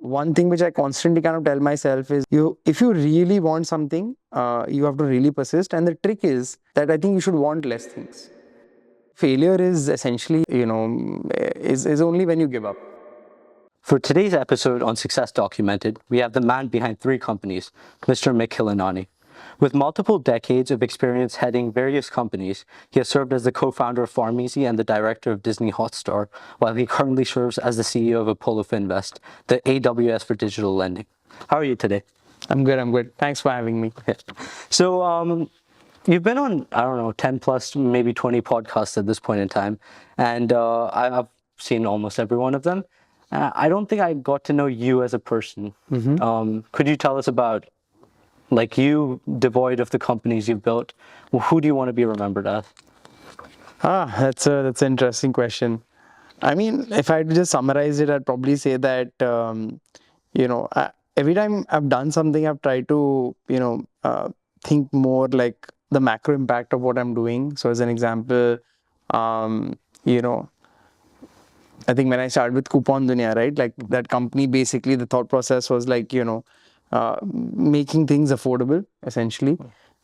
one thing which I constantly kind of tell myself is, if you really want something, you have to really persist. And the trick is that I think you should want less things. Failure is essentially, is only when you give up. For today's episode on Success Documented, we have the man behind 3 companies, Mr. Mikhil Innani. With multiple decades of experience heading various companies, he has served as the co-founder of Pharmeasy and the director of Disney Hotstar, while he currently serves as the CEO of Apollo Finvest, the AWS for digital lending. How are you today? I'm good. Thanks for having me. So, you've been on, 10 plus, maybe 20 podcasts at this point in time, and I've seen almost every one of them. I don't think I got to know you as a person. Could you tell us about, you, devoid of the companies you've built, who do you want to be remembered as? That's an interesting question. I mean, if I had to just summarize it, I'd probably say that, every time I've done something, I've tried to, think more like the macro impact of what I'm doing. So as an example, I think when I started with Coupon Dunia, right? Like that company, basically the thought process was like, making things affordable, essentially.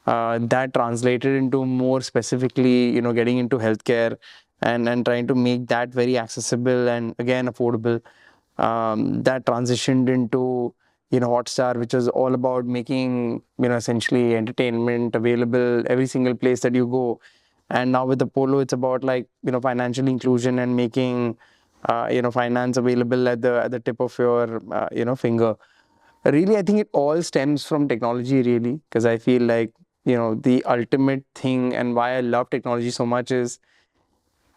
That translated into more specifically, getting into healthcare and trying to make that very accessible and again affordable. That transitioned into, Hotstar, which is all about making, essentially entertainment available every single place that you go. And now with Apollo, it's about financial inclusion and making, finance available at the tip of your, finger. Really, I think it all stems from technology, really, because I feel like, the ultimate thing and why I love technology so much is,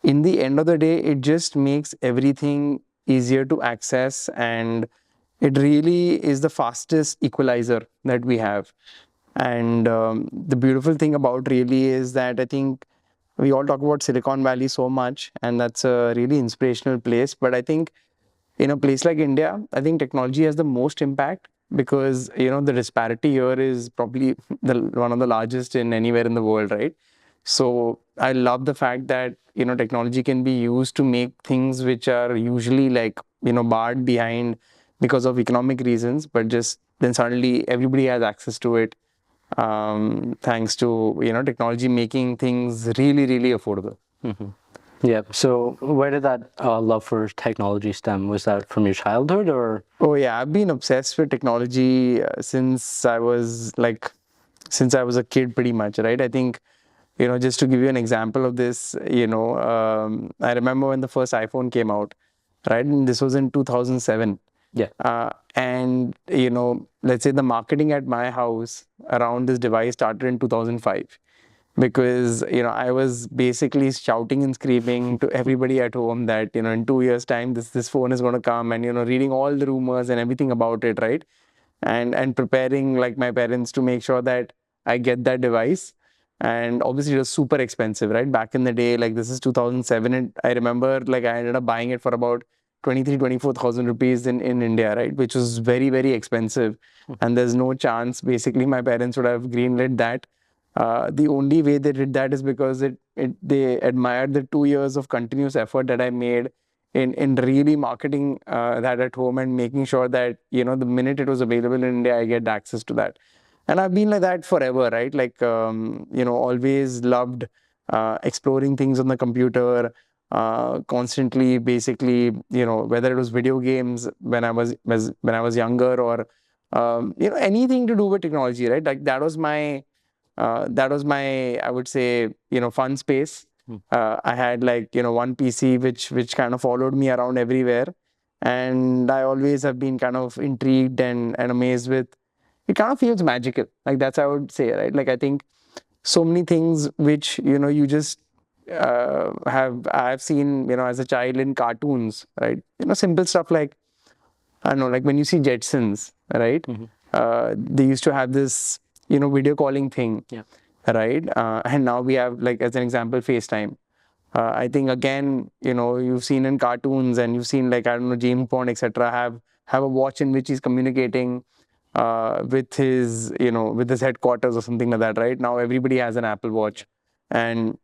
in the end of the day, it just makes everything easier to access, and it really is the fastest equalizer that we have. And the beautiful thing about really is that I think we all talk about Silicon Valley so much, and that's a really inspirational place. But I think in a place like India, I think technology has the most impact because, the disparity here is probably one of the largest in anywhere in the world, right? So I love the fact that, technology can be used to make things which are usually barred behind because of economic reasons, but just then suddenly everybody has access to it, thanks to, technology making things really, really affordable. Yeah. So where did that love for technology stem? Was that from your childhood or? Oh yeah, I've been obsessed with technology since I was a kid, pretty much, right? I think, just to give you an example of this, I remember when the first iPhone came out, right? And this was in 2007. Yeah. And, let's say the marketing at my house around this device started in 2005. Because, I was basically shouting and screaming to everybody at home that, in 2 years' time, this phone is going to come, and, reading all the rumors and everything about it, right? And preparing my parents to make sure that I get that device. And obviously it was super expensive, right? Back in the day, this is 2007. And I remember I ended up buying it for about 24,000 rupees in India, right? Which was very, very expensive. And there's no chance, basically, my parents would have greenlit that. The only way they did that is because they admired the 2 years of continuous effort that I made in really marketing that at home and making sure that, the minute it was available in India, I get access to that. And I've been like that forever, right? Always loved exploring things on the computer, constantly, basically, whether it was video games when I was younger or, anything to do with technology, right? That was my, I would say, fun space. I had one PC which kind of followed me around everywhere. And I always have been kind of intrigued and amazed with, it kind of feels magical. That's, I would say, right? I think so many things which, you just I've seen, as a child in cartoons, right? Simple stuff I don't know, when you see Jetsons, right? They used to have this, video calling thing, Yeah. right? And now we have, as an example, FaceTime. I think, again, you've seen in cartoons and you've seen, I don't know, James Bond, etc., have a watch in which he's communicating with his, with his headquarters or something like that, right? Now everybody has an Apple Watch. And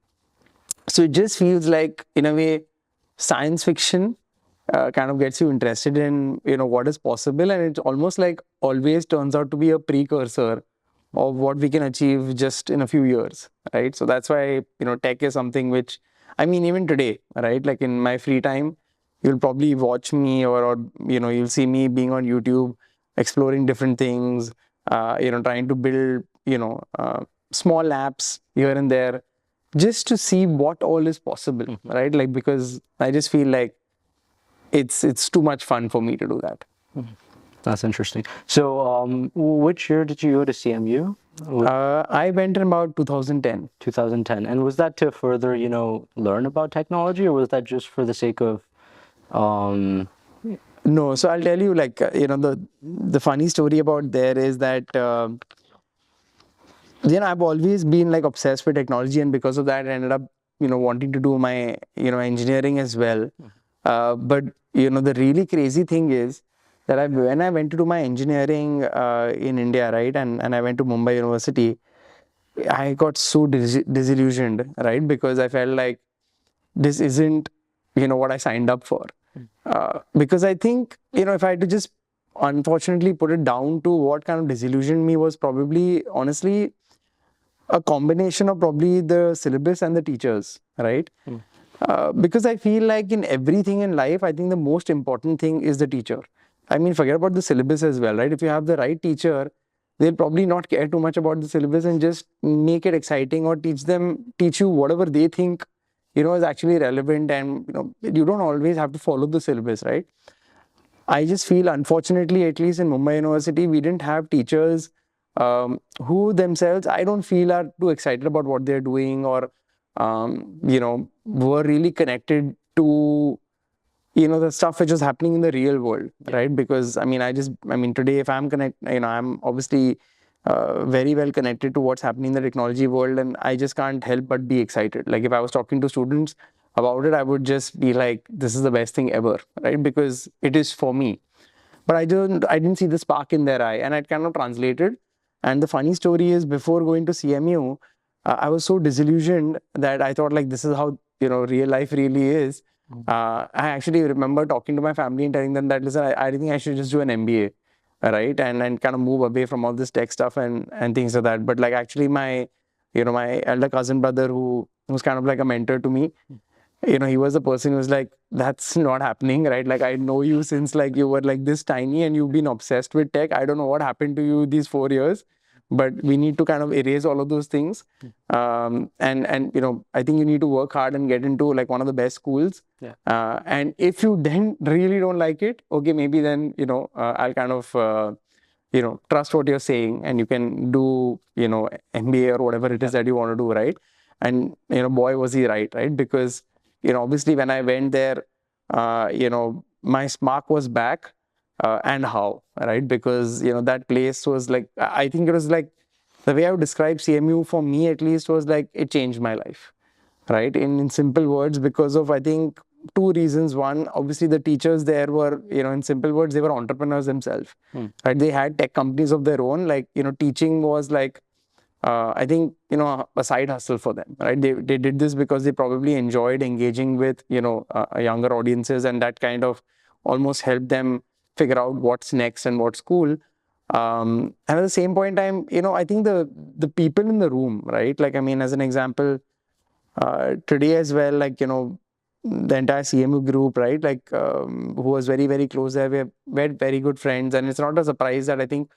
so it just feels like, in a way, science fiction kind of gets you interested in, what is possible, and it almost like always turns out to be a precursor of what we can achieve just in a few years, right? So that's why, tech is something which, I mean, even today, right? Like in my free time, you'll probably watch me, or you'll see me being on YouTube, exploring different things, trying to build, small apps here and there, just to see what all is possible, right? Like, because I just feel like it's too much fun for me to do that. That's interesting. So, which year did you go to CMU? I went in about 2010. 2010. And was that to further, learn about technology, or was that just for the sake of? No, so I'll tell you, like, the funny story about there is that, I've always been like obsessed with technology, and because of that, I ended up, wanting to do my, engineering as well. But, the really crazy thing is that when I went to do my engineering in India, right, and I went to Mumbai University, I got so disillusioned, right, because I felt like this isn't, what I signed up for. Because I think, if I had to just unfortunately put it down to what kind of disillusioned me, was probably, honestly, a combination of probably the syllabus and the teachers, right? Because I feel like in everything in life, I think the most important thing is the teacher. I mean, forget about the syllabus as well, right? If you have the right teacher, they'll probably not care too much about the syllabus and just make it exciting, or teach you whatever they think, is actually relevant. And, you don't always have to follow the syllabus, right? I just feel, unfortunately, at least in Mumbai University, we didn't have teachers who themselves, I don't feel, are too excited about what they're doing, or, were really connected to, the stuff which was happening in the real world, right? Because, I mean, today, if I'm I'm obviously very well connected to what's happening in the technology world, and I just can't help but be excited. Like, if I was talking to students about it, I would just be like, this is the best thing ever, right? Because it is for me. But I didn't see the spark in their eye, and it kind of translated. And the funny story is, before going to CMU, I was so disillusioned that I thought, like, this is how, real life really is. I actually remember talking to my family and telling them that, listen, I think I should just do an MBA, right? And kind of move away from all this tech stuff and things like that. But like, actually, my elder cousin brother, who was kind of like a mentor to me, he was the person who was like, that's not happening, right? Like, I know you since like you were like this tiny, and you've been obsessed with tech. I don't know what happened to you these 4 years, but we need to kind of erase all of those things. And I think you need to work hard and get into like one of the best schools. Yeah. And if you then really don't like it, okay, maybe then, I'll kind of, trust what you're saying, and you can do, MBA or whatever it is that you want to do, right? And, boy, was he right? Because, obviously when I went there, my spark was back, and how, right? Because, that place was like, I think it was like, the way I would describe CMU for me at least was like, it changed my life, right? In simple words, because of, I think, two reasons. One, obviously the teachers there were, in simple words, they were entrepreneurs themselves, right? They had tech companies of their own. Like, teaching was like, I think, a side hustle for them, right? They did this because they probably enjoyed engaging with, younger audiences, and that kind of almost helped them figure out what's next and what's cool. And at the same point in time, I think the people in the room, right? Like, I mean, as an example, today as well, like, the entire CMU group, right? Like, who was very, very close there. We're very good friends, and it's not a surprise that I think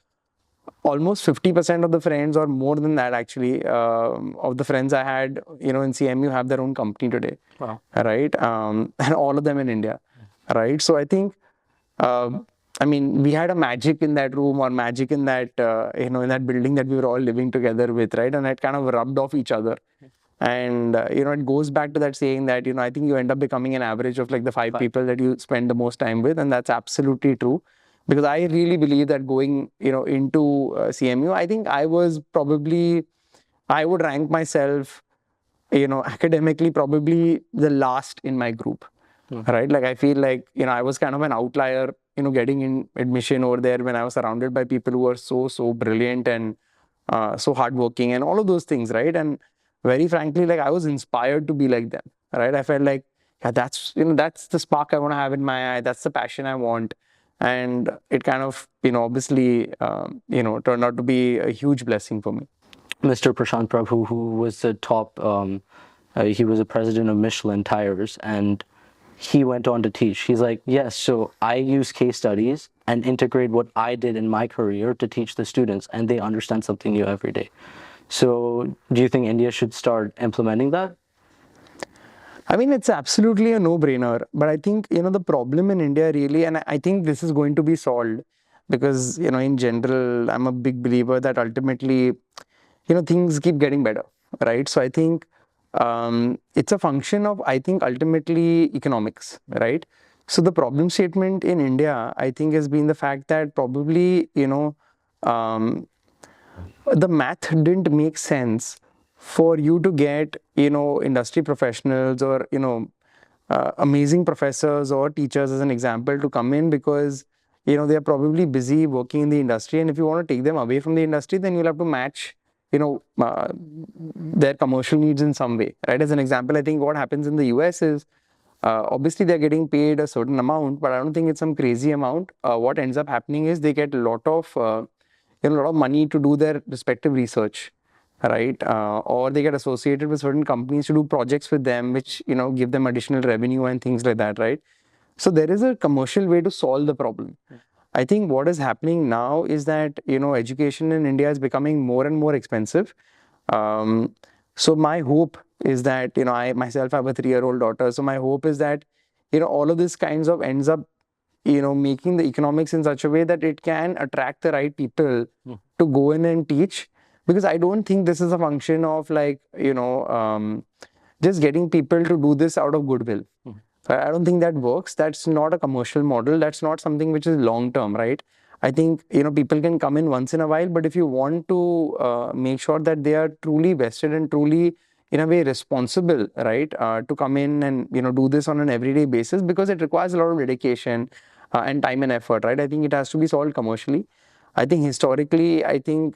almost 50% of the friends, or more than that actually, of the friends I had, in CMU, have their own company today. Wow. Right? And all of them in India, right? So I think, I mean, we had a magic in that room, or magic in that, in that building that we were all living together with, right? And it kind of rubbed off each other. And, it goes back to that saying that, I think you end up becoming an average of like the five people that you spend the most time with. And that's absolutely true. Because I really believe that going, into CMU, I think I was probably, I would rank myself, academically probably the last in my group, right? Like, I feel like, I was kind of an outlier, getting in admission over there, when I was surrounded by people who were so brilliant and so hardworking and all of those things, right? And very frankly, like, I was inspired to be like them, right? I felt like, that's that's the spark I want to have in my eye. That's the passion I want, and it kind of obviously turned out to be a huge blessing for me. Mr. Prashant Prabhu, who was the top, he was the president of Michelin Tires, and he went on to teach. He's like, yes, so I use case studies and integrate what I did in my career to teach the students, and they understand something new every day. So do you think India should start implementing that? I mean, it's absolutely a no-brainer, but I think, the problem in India really, and I think this is going to be solved because, in general, I'm a big believer that ultimately, things keep getting better, right? So I think it's a function of, I think, ultimately economics, right? So the problem statement in India, I think, has been the fact that probably, um, the math didn't make sense for you to get industry professionals or amazing professors or teachers as an example to come in, because they are probably busy working in the industry, and if you want to take them away from the industry, then you'll have to match their commercial needs in some way, right? As an example, I think what happens in the US is obviously they're getting paid a certain amount, but I don't think it's some crazy amount. What ends up happening is they get a lot of money to do their respective research, right? Or they get associated with certain companies to do projects with them, which give them additional revenue and things like that, right? So there is a commercial way to solve the problem. I think what is happening now is that education in India is becoming more and more expensive. So my hope is that I myself have a 3-year-old daughter. So my hope is that all of this kinds of ends up making the economics in such a way that it can attract the right people to go in and teach. Because I don't think this is a function of like just getting people to do this out of goodwill. I don't think that works. That's not a commercial model. That's not something which is long term, right? I think people can come in once in a while, but if you want to make sure that they are truly vested and truly in a way responsible, right, to come in and do this on an everyday basis, because it requires a lot of dedication and time and effort, right? I think it has to be solved commercially. I think historically, I think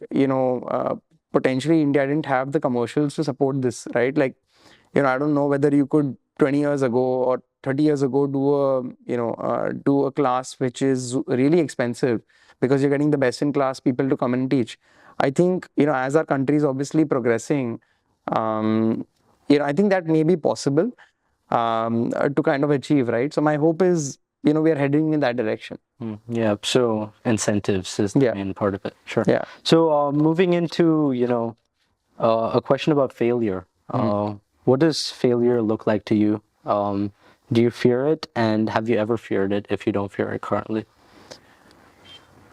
potentially India didn't have the commercials to support this, right? Like I don't know whether you could 20 years ago or 30 years ago do a class which is really expensive because you're getting the best in class people to come and teach. I think as our country is obviously progressing, I think that may be possible to kind of achieve, right? So my hope is we are heading in that direction. Yeah, so incentives is the main part of it. Sure. Yeah. So moving into a question about failure. What does failure look like to you? Do you fear it, and have you ever feared it if you don't fear it currently?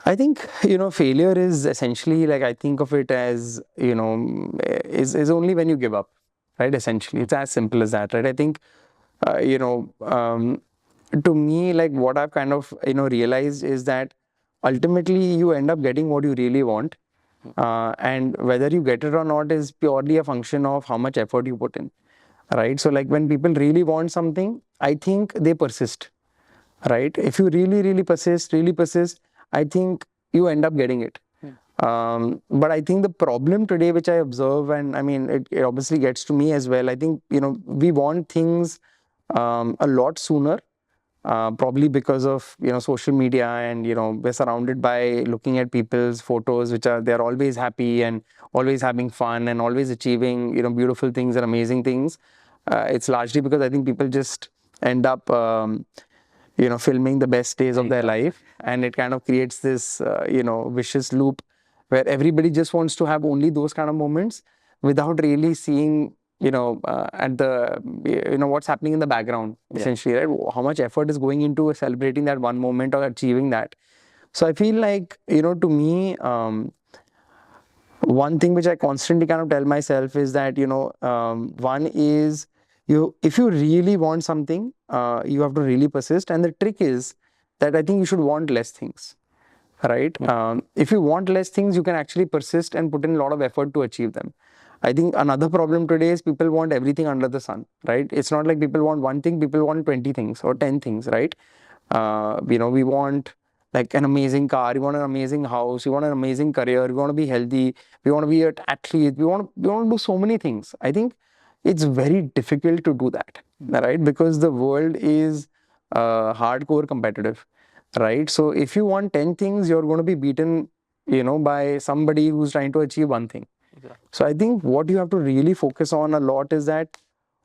I think failure is essentially, like, I think of it as is only when you give up, right? Essentially, it's as simple as that, right? I think to me, like, what I've kind of realized is that ultimately you end up getting what you really want, and whether you get it or not is purely a function of how much effort you put in, right? So like when people really want something, I think they persist, right? If you really persist, I think you end up getting it. But I think the problem today, which I observe, and I mean, it obviously gets to me as well. I think, we want things a lot sooner, probably because of, social media, and, we're surrounded by looking at people's photos, which are, they're always happy and always having fun and always achieving, beautiful things and amazing things. It's largely because I think people just end up, filming the best days of their life, and it kind of creates this, vicious loop where everybody just wants to have only those kind of moments without really seeing, at the, what's happening in the background, essentially, right? How much effort is going into celebrating that one moment or achieving that. So I feel like, to me, one thing which I constantly kind of tell myself is that, one is, if you really want something, you have to really persist. And the trick is that I think you should want less things, right? If you want less things, you can actually persist and put in a lot of effort to achieve them. I think another problem today is people want everything under the sun, right? It's not like people want one thing, people want 20 things or 10 things, right? We want like an amazing car, we want an amazing house, we want an amazing career, we want to be healthy, we want to be an athlete, we want to do so many things. I think, it's very difficult to do that, right? Because the world is hardcore competitive, right? So if you want 10 things, you're going to be beaten, by somebody who's trying to achieve one thing. Exactly. So I think what you have to really focus on a lot is that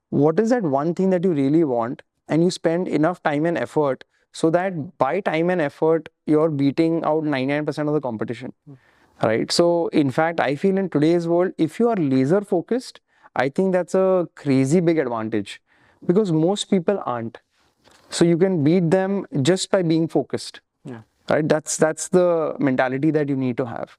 what is that one thing that you really want, and you spend enough time and effort so that by time and effort, you're beating out 99% of the competition, right? So in fact, I feel in today's world, if you are laser focused, I think that's a crazy big advantage because most people aren't. So you can beat them just by being focused. Yeah. Right? That's the mentality that you need to have.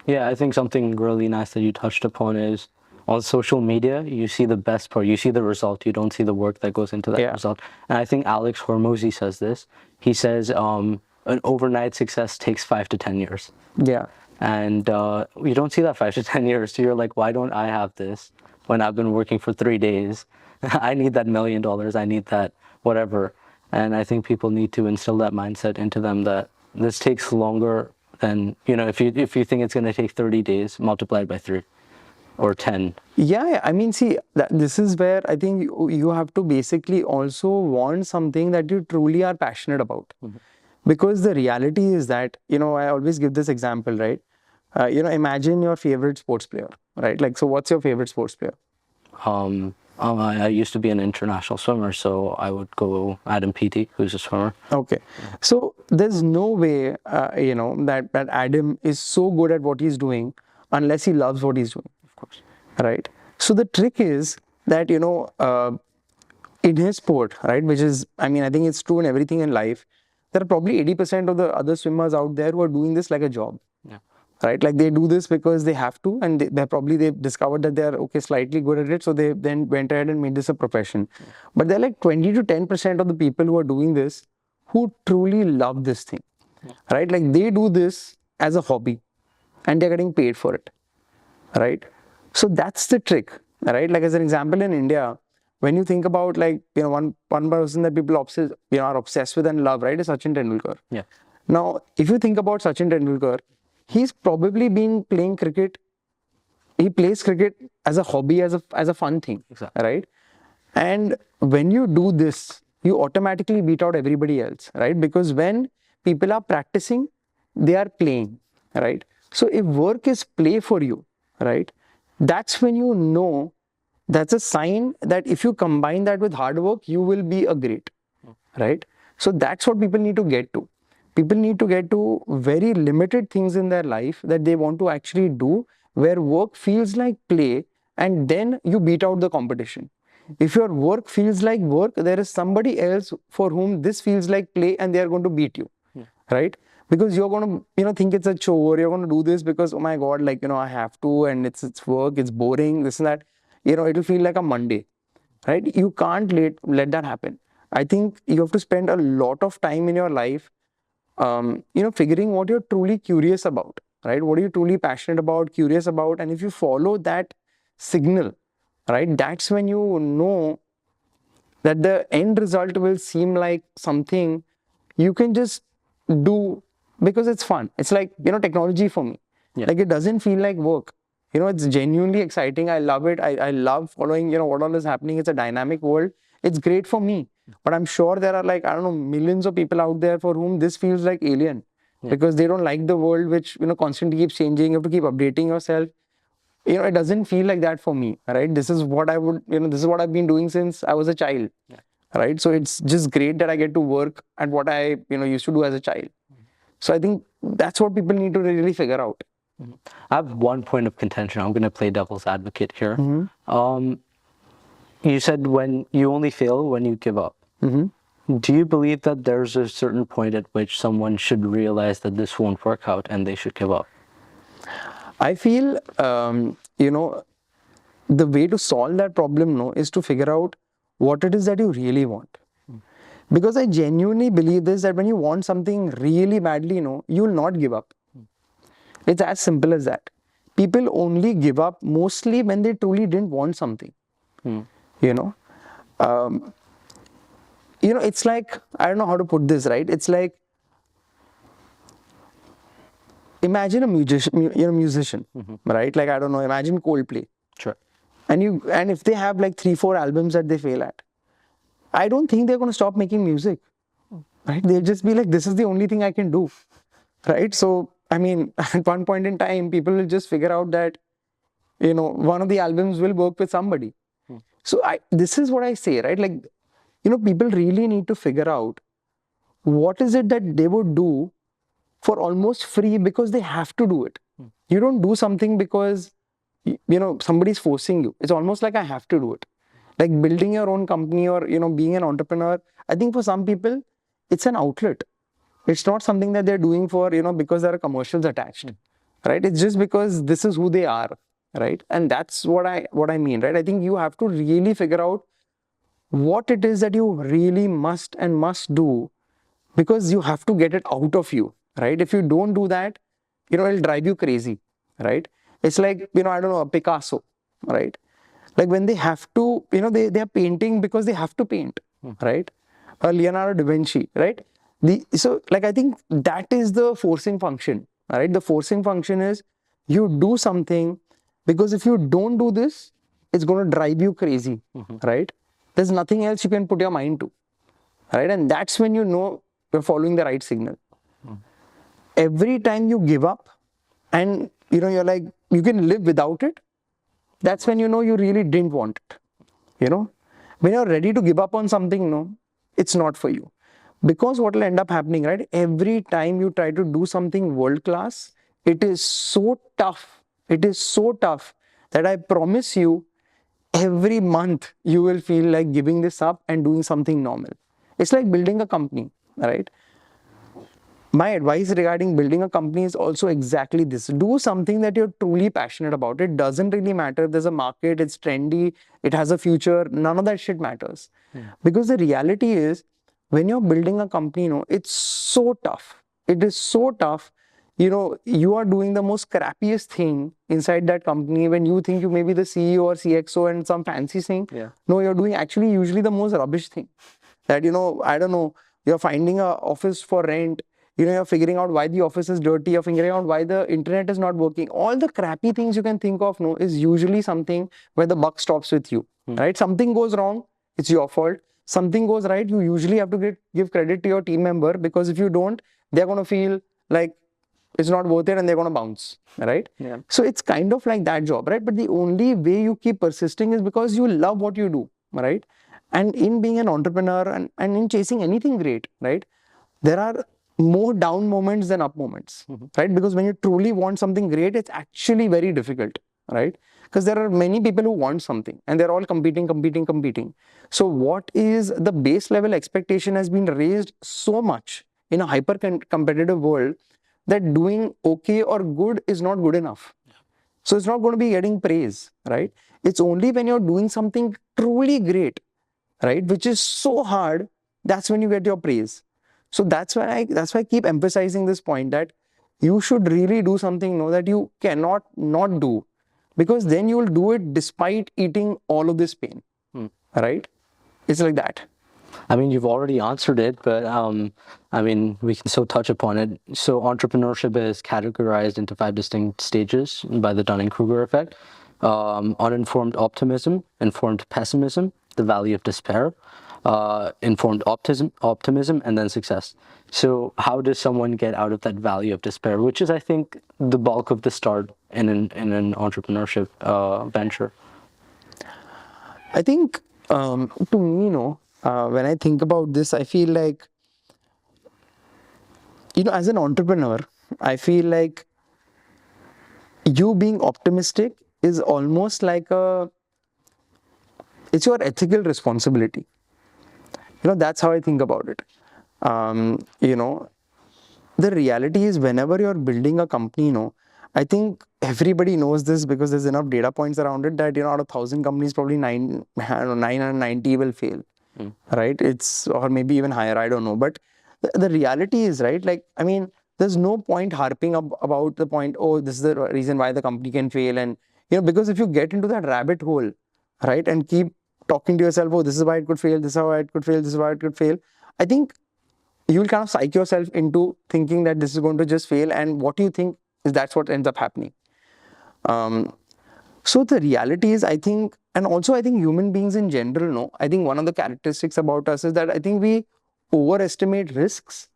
Yeah, I think something really nice that you touched upon is on social media, you see the best part, you see the result, you don't see the work that goes into that Yeah. result. And I think Alex Hormozy says this. He says an overnight success takes 5 to 10 years. Yeah. And you don't see that 5 to 10 years. So you're like, why don't I have this when I've been working for 3 days? I need that $1 million. I need that whatever. And I think people need to instill that mindset into them that this takes longer than, if you think it's going to take 30 days, multiply it by 3 or 10. Yeah. I mean, see, this is where I think you have to basically also want something that you truly are passionate about. Because the reality is that, I always give this example, right? Imagine your favorite sports player, right? Like, so what's your favorite sports player? I used to be an international swimmer, so I would go Adam Peaty, who's a swimmer. Okay. So there's no way, that Adam is so good at what he's doing unless he loves what he's doing. Of course. Right. So the trick is that, in his sport, right, which is, I mean, I think it's true in everything in life, there are probably 80% of the other swimmers out there who are doing this like a job. Yeah. Right? Like they do this because they have to, and they've discovered that they're slightly good at it. So they then went ahead and made this a profession. Yeah. But they're like 20 to 10% of the people who are doing this who truly love this thing. Yeah. Right? Like they do this as a hobby and they're getting paid for it. Right? So that's the trick. Right? Like as an example in India, when you think about like, one person that people are obsessed with and love, right, is Sachin Tendulkar. Yeah. Now, if you think about Sachin Tendulkar, he's probably been playing cricket. He plays cricket as a hobby, as a fun thing. Exactly. Right? And when you do this, you automatically beat out everybody else, right? Because when people are practicing, they are playing, right? So if work is play for you, right, that's when you know, that's a sign that if you combine that with hard work, you will be a great, right? So that's what people need to get to. People need to get to very limited things in their life that they want to actually do, where work feels like play, and then you beat out the competition. If your work feels like work, there is somebody else for whom this feels like play and they are going to beat you, right? Because you're going to, think it's a chore, you're going to do this because, oh my God, like, I have to, and it's work, it's boring, this and that, it'll feel like a Monday, right? You can't let that happen. I think you have to spend a lot of time in your life figuring what you're truly curious about, right? What are you truly passionate about, curious about? And if you follow that signal, right, that's when you know that the end result will seem like something you can just do because it's fun. It's like, technology for me. Yeah. Like it doesn't feel like work. It's genuinely exciting. I love it. I love following, what all is happening. It's a dynamic world. It's great for me. But I'm sure there are like, I don't know, millions of people out there for whom this feels like alien because they don't like the world which, constantly keeps changing. You have to keep updating yourself. It doesn't feel like that for me, right? This is what I would, this is what I've been doing since I was a child, right? So it's just great that I get to work at what I, used to do as a child. So I think that's what people need to really figure out. I have one point of contention. I'm going to play devil's advocate here. You said when you only fail when you give up. Do you believe that there's a certain point at which someone should realize that this won't work out and they should give up? I feel, the way to solve that problem, is to figure out what it is that you really want. Because I genuinely believe this, that when you want something really badly, you will not give up. It's as simple as that. People only give up mostly when they truly didn't want something. It's like, I don't know how to put this, right? It's like, imagine a musician, right? Like, I don't know, imagine Coldplay. Sure. and if they have like 3-4 albums that they fail at, I don't think they're going to stop making music, right? They'll just be like, this is the only thing I can do, right? So I mean, at one point in time, people will just figure out that, you know, one of the albums will work with somebody. So this is what I say, right? Like, you know, people really need to figure out what is it that they would do for almost free because they have to do it. You don't do something because, you know, somebody's forcing you. It's almost like I have to do it. Like building your own company or, you know, being an entrepreneur, I think for some people, it's an outlet. It's not something that they're doing for, you know, because there are commercials attached, right? It's just because this is who they are, right? And that's what I mean, right? I think you have to really figure out what it is that you really must do, because you have to get it out of you, right? If you don't do that, you know, it'll drive you crazy, right? It's like, you know, I don't know, a Picasso, right? Like when they have to, you know, they are painting because they have to paint, right? Or Leonardo da Vinci, right? So like, I think that is the forcing function, right? The forcing function is you do something because if you don't do this, it's going to drive you crazy, right? There's nothing else you can put your mind to, right? And that's when you know you're following the right signal. Every time you give up and, you know, you're like, you can live without it, that's when you know you really didn't want it. You know, when you're ready to give up on something, no, it's not for you. Because what will end up happening, right? Every time you try to do something world class, it is so tough. It is so tough that I promise you, every month you will feel like giving this up and doing something normal. It's like building a company, right? My advice regarding building a company is also exactly this. Do something that you're truly passionate about. It doesn't really matter if there's a market, it's trendy, it has a future. None of that shit matters. Because the reality is, when you're building a company, you know, it's so tough. It is so tough. You know, you are doing the most crappiest thing inside that company when you think you may be the CEO or CXO and some fancy thing. Yeah. No, you're doing actually usually the most rubbish thing. That, you know, I don't know, you're finding a office for rent, you know, you're figuring out why the office is dirty, you're figuring out why the internet is not working. All the crappy things you can think of, no, is usually something where the buck stops with you, right? Something goes wrong, it's your fault. Something goes right, you usually have to give credit to your team member, because if you don't, they're going to feel like it's not worth it and they're going to bounce, right? Yeah. So it's kind of like that job, right? But the only way you keep persisting is because you love what you do, right? And in being an entrepreneur and in chasing anything great, right, there are more down moments than up moments, right? Because when you truly want something great, it's actually very difficult, right? Because there are many people who want something and they're all competing. So what is the base level expectation has been raised so much in a hyper competitive world that doing okay or good is not good enough. So it's not going to be getting praise, right? It's only when you're doing something truly great, right, which is so hard, that's when you get your praise. So that's why I keep emphasizing this point, that you should really do something, no, that you cannot not do, because then you will do it despite eating all of this pain, right? It's like that. I mean, you've already answered it, but I mean, we can still touch upon it. So entrepreneurship is categorized into 5 distinct stages by the Dunning-Kruger Effect. Uninformed optimism, informed pessimism, the valley of despair, informed optimism, and then success. So how does someone get out of that valley of despair, which is, I think, the bulk of the start in an entrepreneurship venture? I think, to me, when I think about this, I feel like, you know, as an entrepreneur, I feel like you being optimistic is almost like it's your ethical responsibility. You know, that's how I think about it. You know, the reality is, whenever you're building a company, I think everybody knows this because there's enough data points around it that, you know, out of 1,000 companies, probably 990 will fail, right? Or maybe even higher, I don't know. But the reality is, right, like, I mean, there's no point harping about the point, oh, this is the reason why the company can fail. And, you know, because if you get into that rabbit hole, right, and keep talking to yourself, oh, this is why it could fail, this is how it could fail, this is why it could fail, I think you will kind of psych yourself into thinking that this is going to just fail, and what you think is that's what ends up happening. So the reality is, I think, and also I think human beings in general, no, I think one of the characteristics about us is that I think we overestimate risks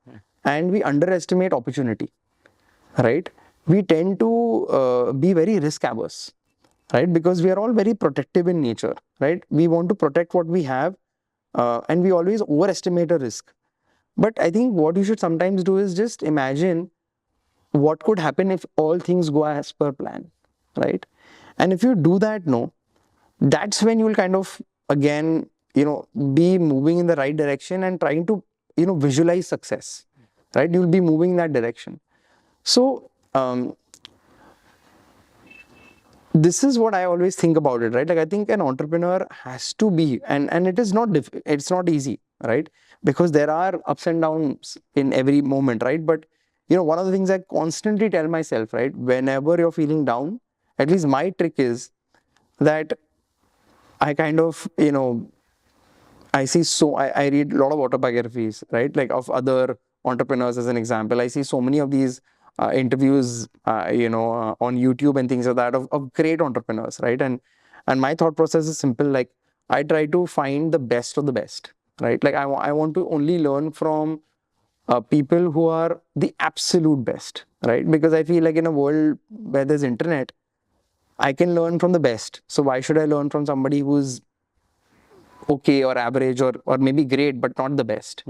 and we underestimate opportunity, right? We tend to be very risk averse, right? Because we are all very protective in nature, right? We want to protect what we have, and we always overestimate a risk. But I think what you should sometimes do is just imagine what could happen if all things go as per plan, right? And if you do that, no, that's when you will kind of again, be moving in the right direction and trying to, visualize success, right? You'll be moving in that direction. So, this is what I always think about it, right? Like I think an entrepreneur has to be, and it is not it's not easy, right? Because there are ups and downs in every moment, right? But one of the things I constantly tell myself, right, whenever you're feeling down, at least my trick is that I kind of, I read a lot of autobiographies, right? Like of other entrepreneurs as an example. I see so many of these interviews, on YouTube and things like that of great entrepreneurs, right? And my thought process is simple. Like I try to find the best of the best, right? Like I want to only learn from people who are the absolute best, right? Because I feel like in a world where there's internet, I can learn from the best. So why should I learn from somebody who's okay or average or maybe great but not the best?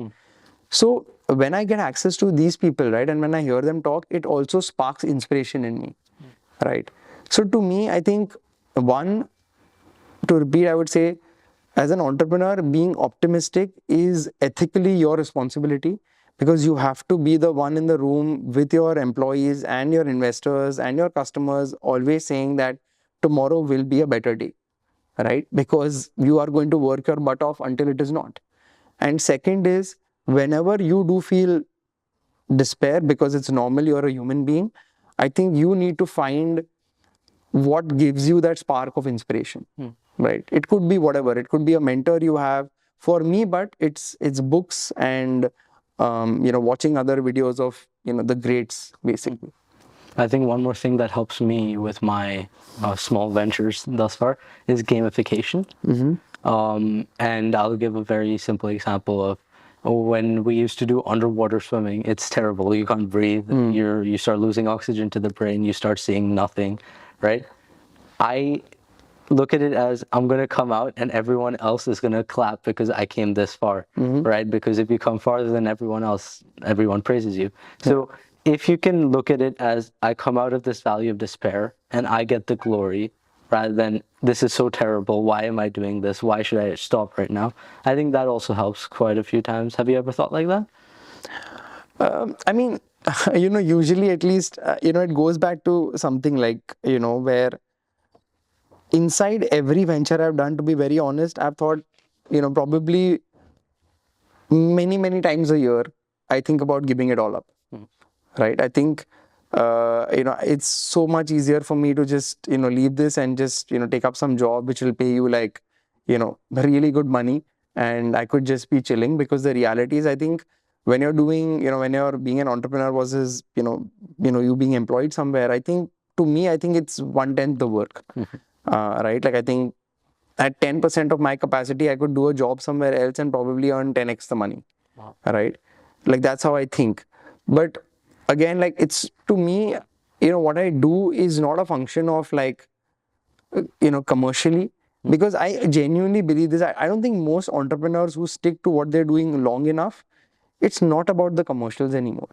So when I get access to these people, right, and when I hear them talk, it also sparks inspiration in me, right? So to me, I think one, to repeat, I would say, as an entrepreneur, being optimistic is ethically your responsibility, because you have to be the one in the room with your employees and your investors and your customers, always saying that tomorrow will be a better day, right? Because you are going to work your butt off until it is not. And second is, whenever you do feel despair, because it's normal, you're a human being, I think you need to find what gives you that spark of inspiration, right? It could be whatever. It could be a mentor you have. For me, but it's books and watching other videos of the greats, basically. I think one more thing that helps me with my small ventures thus far is gamification. And I'll give a very simple example of when we used to do underwater swimming. It's terrible. You can't breathe. You start losing oxygen to the brain. You start seeing nothing, right? I look at it as I'm going to come out and everyone else is going to clap because I came this far, right? Because if you come farther than everyone else, everyone praises you. So if you can look at it as I come out of this valley of despair and I get the glory, rather than this is so terrible, why am I doing this? Why should I stop right now? I think that also helps quite a few times. Have you ever thought like that? I mean, usually at least, it goes back to something like, where inside every venture I've done, to be very honest, I've thought, probably many, many times a year, I think about giving it all up, right? I think, it's so much easier for me to just, leave this and just, take up some job which will pay you like, really good money, and I could just be chilling. Because the reality is, I think when you're doing, when you're being an entrepreneur versus, you being employed somewhere, I think, to me, I think it's 1/10 the work, right? Like I think at 10% of my capacity, I could do a job somewhere else and probably earn 10x the money, right? Like that's how I think. But again, like it's, to me, what I do is not a function of like, commercially, because I genuinely believe this. I don't think most entrepreneurs who stick to what they're doing long enough, it's not about the commercials anymore,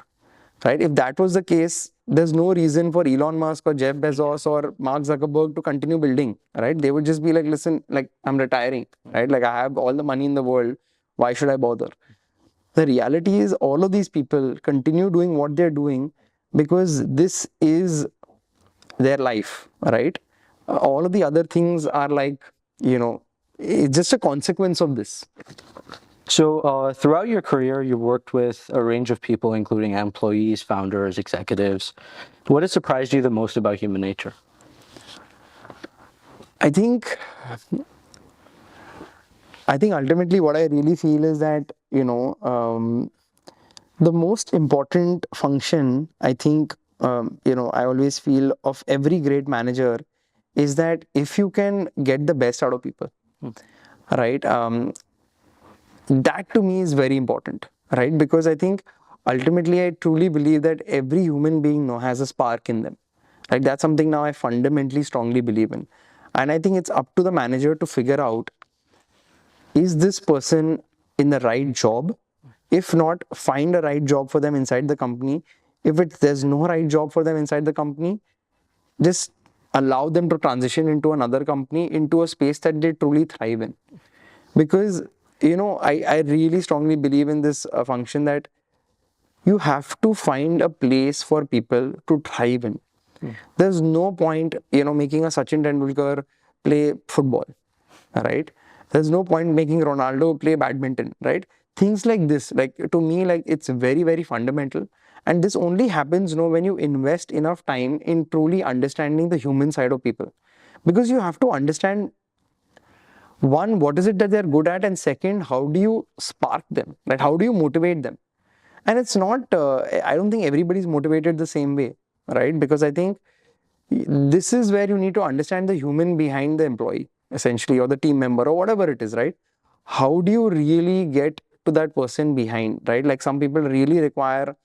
right? If that was the case, there's no reason for Elon Musk or Jeff Bezos or Mark Zuckerberg to continue building, right? They would just be like, listen, like I'm retiring, right? Like I have all the money in the world. Why should I bother? The reality is all of these people continue doing what they're doing because this is their life, right? All of the other things are like, it's just a consequence of this. So throughout your career, you worked with a range of people, including employees, founders, executives. What has surprised you the most about human nature? I think ultimately what I really feel is that, the most important function, I think, I always feel of every great manager is that if you can get the best out of people, right? That to me is very important, right? Because I think ultimately I truly believe that every human being now has a spark in them. Like that's something now I fundamentally strongly believe in. And I think it's up to the manager to figure out, is this person in the right job? If not, find a right job for them inside the company. If there's no right job for them inside the company, just allow them to transition into another company, into a space that they truly thrive in. Because, I really strongly believe in this function that you have to find a place for people to thrive in. There's no point, making a Sachin Tendulkar play football, right? There's no point making Ronaldo play badminton, right? Things like this, like to me, like it's very, very fundamental. And this only happens, when you invest enough time in truly understanding the human side of people. Because you have to understand, one, what is it that they're good at? And second, how do you spark them, right? How do you motivate them? And it's not, I don't think everybody's motivated the same way, right? Because I think this is where you need to understand the human behind the employee, essentially, or the team member, or whatever it is, right? How do you really get to that person behind, right? Like some people really require,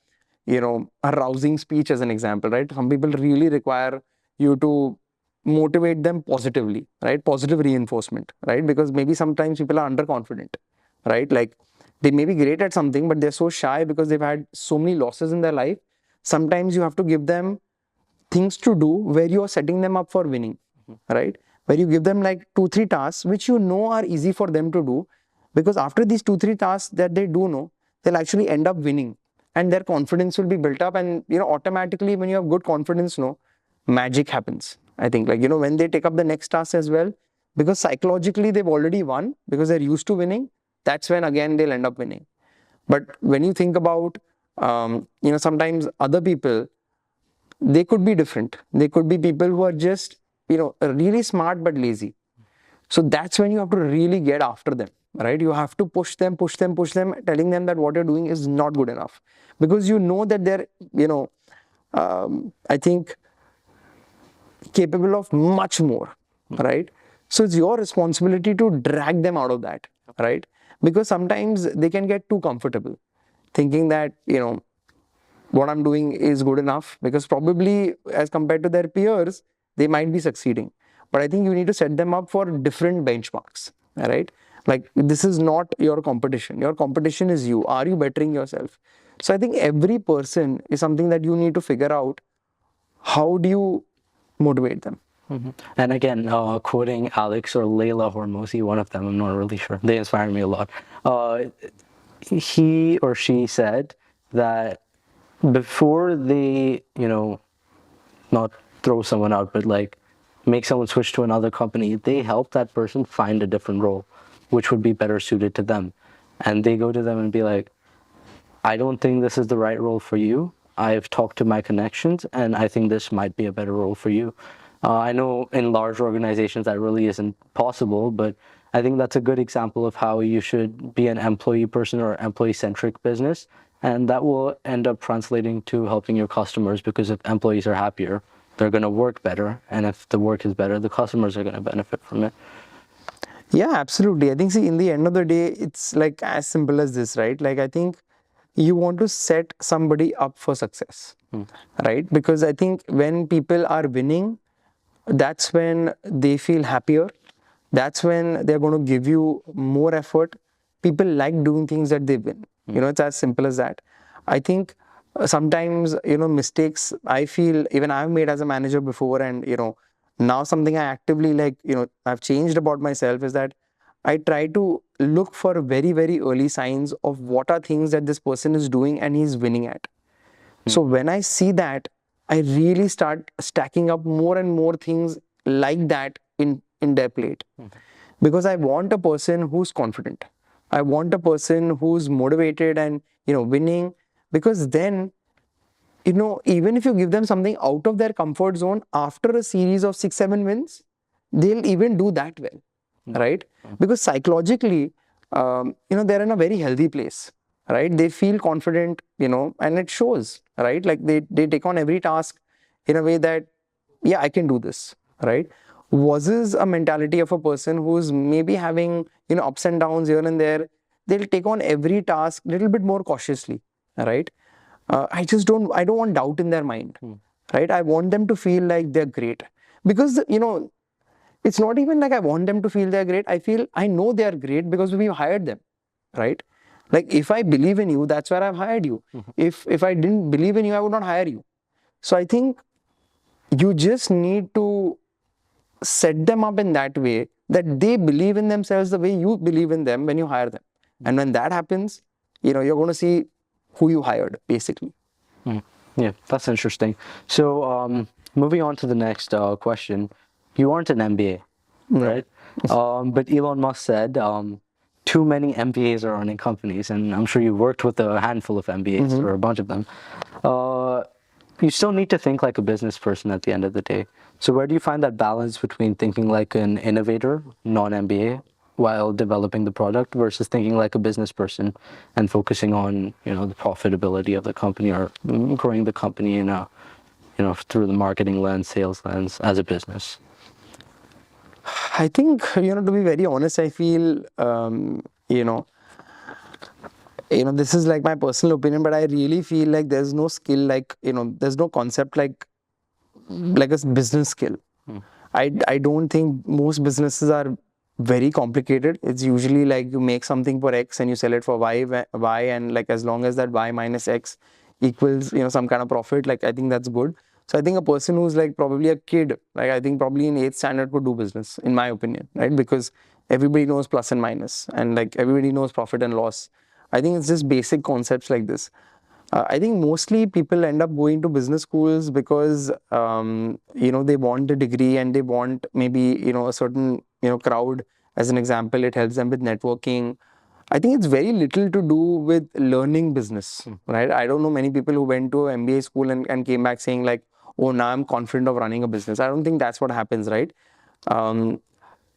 a rousing speech as an example, right? Some people really require you to motivate them positively, right? Positive reinforcement, right? Because maybe sometimes people are underconfident, right? Like they may be great at something, but they're so shy because they've had so many losses in their life. Sometimes you have to give them things to do where you are setting them up for winning, right? Where you give them like 2-3 tasks which are easy for them to do, because after these 2-3 tasks that they do know, they'll actually end up winning, and their confidence will be built up. And automatically when you have good confidence, magic happens. I think, like, when they take up the next task as well, because psychologically they've already won because they're used to winning, that's when again they'll end up winning. But when you think about, sometimes other people, they could be different. They could be people who are just, really smart but lazy. So that's when you have to really get after them, right? You have to push them, telling them that what you're doing is not good enough. Because that they're, I think, capable of much more, right? So it's your responsibility to drag them out of that, right? Because sometimes they can get too comfortable, thinking that, what I'm doing is good enough, because probably as compared to their peers, they might be succeeding. But I think you need to set them up for different benchmarks, right? Like this is not your competition. Your competition is you. Are you bettering yourself? So I think every person is something that you need to figure out. How do you motivate them? And again, quoting Alex or Layla Hormozi, one of them, I'm not really sure. They inspire me a lot. He or she said that before they, not throw someone out, but like make someone switch to another company, they help that person find a different role, which would be better suited to them. And they go to them and be like, I don't think this is the right role for you. I've talked to my connections, and I think this might be a better role for you. I know in large organizations that really isn't possible, but I think that's a good example of how you should be an employee person or employee-centric business, and that will end up translating to helping your customers, because if employees are happier, they're going to work better, and if the work is better, the customers are going to benefit from it. Yeah, absolutely. I think, see, in the end of the day, it's like as simple as this, right? Like, I think you want to set somebody up for success, right? Because I think when people are winning, that's when they feel happier. That's when they're going to give you more effort. People like doing things that they win. It's as simple as that. I think sometimes, mistakes I feel even I've made as a manager before, and, now something I actively I've changed about myself is that I try to look for very, very early signs of what are things that this person is doing and he's winning at. So when I see that, I really start stacking up more and more things like that in their plate. Because I want a person who's confident. I want a person who's motivated and, winning. Because then, even if you give them something out of their comfort zone, after a series of 6-7 wins, they'll even do that well, right? Because psychologically, they're in a very healthy place, right? They feel confident, and it shows, right? Like they take on every task in a way that, yeah, I can do this, right? versus a mentality of a person who's maybe having, ups and downs here and there. They'll take on every task a little bit more cautiously, right? I don't want doubt in their mind, right? I want them to feel like they're great, because it's not even like I want them to feel they're great. I know they're great because we've hired them, right? Like, if I believe in you, that's where I've hired you. If I didn't believe in you, I would not hire you. So I think you just need to set them up in that way that they believe in themselves the way you believe in them when you hire them. And when that happens, you're going to see who you hired, basically. Yeah, that's interesting. So moving on to the next question, you aren't an MBA, right? But Elon Musk said too many MBAs are running companies, and I'm sure you worked with a handful of MBAs or a bunch of them. You still need to think like a business person at the end of the day. So where do you find that balance between thinking like an innovator, non-MBA, while developing the product, versus thinking like a business person and focusing on, the profitability of the company, or growing the company in a, through the marketing lens, sales lens, as a business? I think, to be very honest, I feel, this is like my personal opinion, but I really feel like there's no skill, like, there's no concept like a business skill. I don't think most businesses are very complicated. It's usually like you make something for X and you sell it for Y, and like as long as that Y minus X equals, some kind of profit, like I think that's good. So I think a person who's like probably a kid, like I think probably in 8th standard could do business, in my opinion, right? Because everybody knows plus and minus, and like everybody knows profit and loss. I think it's just basic concepts like this. I think mostly people end up going to business schools because, they want a degree and they want maybe, a certain, crowd. As an example, it helps them with networking. I think it's very little to do with learning business, right? I don't know many people who went to an MBA school and came back saying like, oh, now I'm confident of running a business. I don't think that's what happens, right?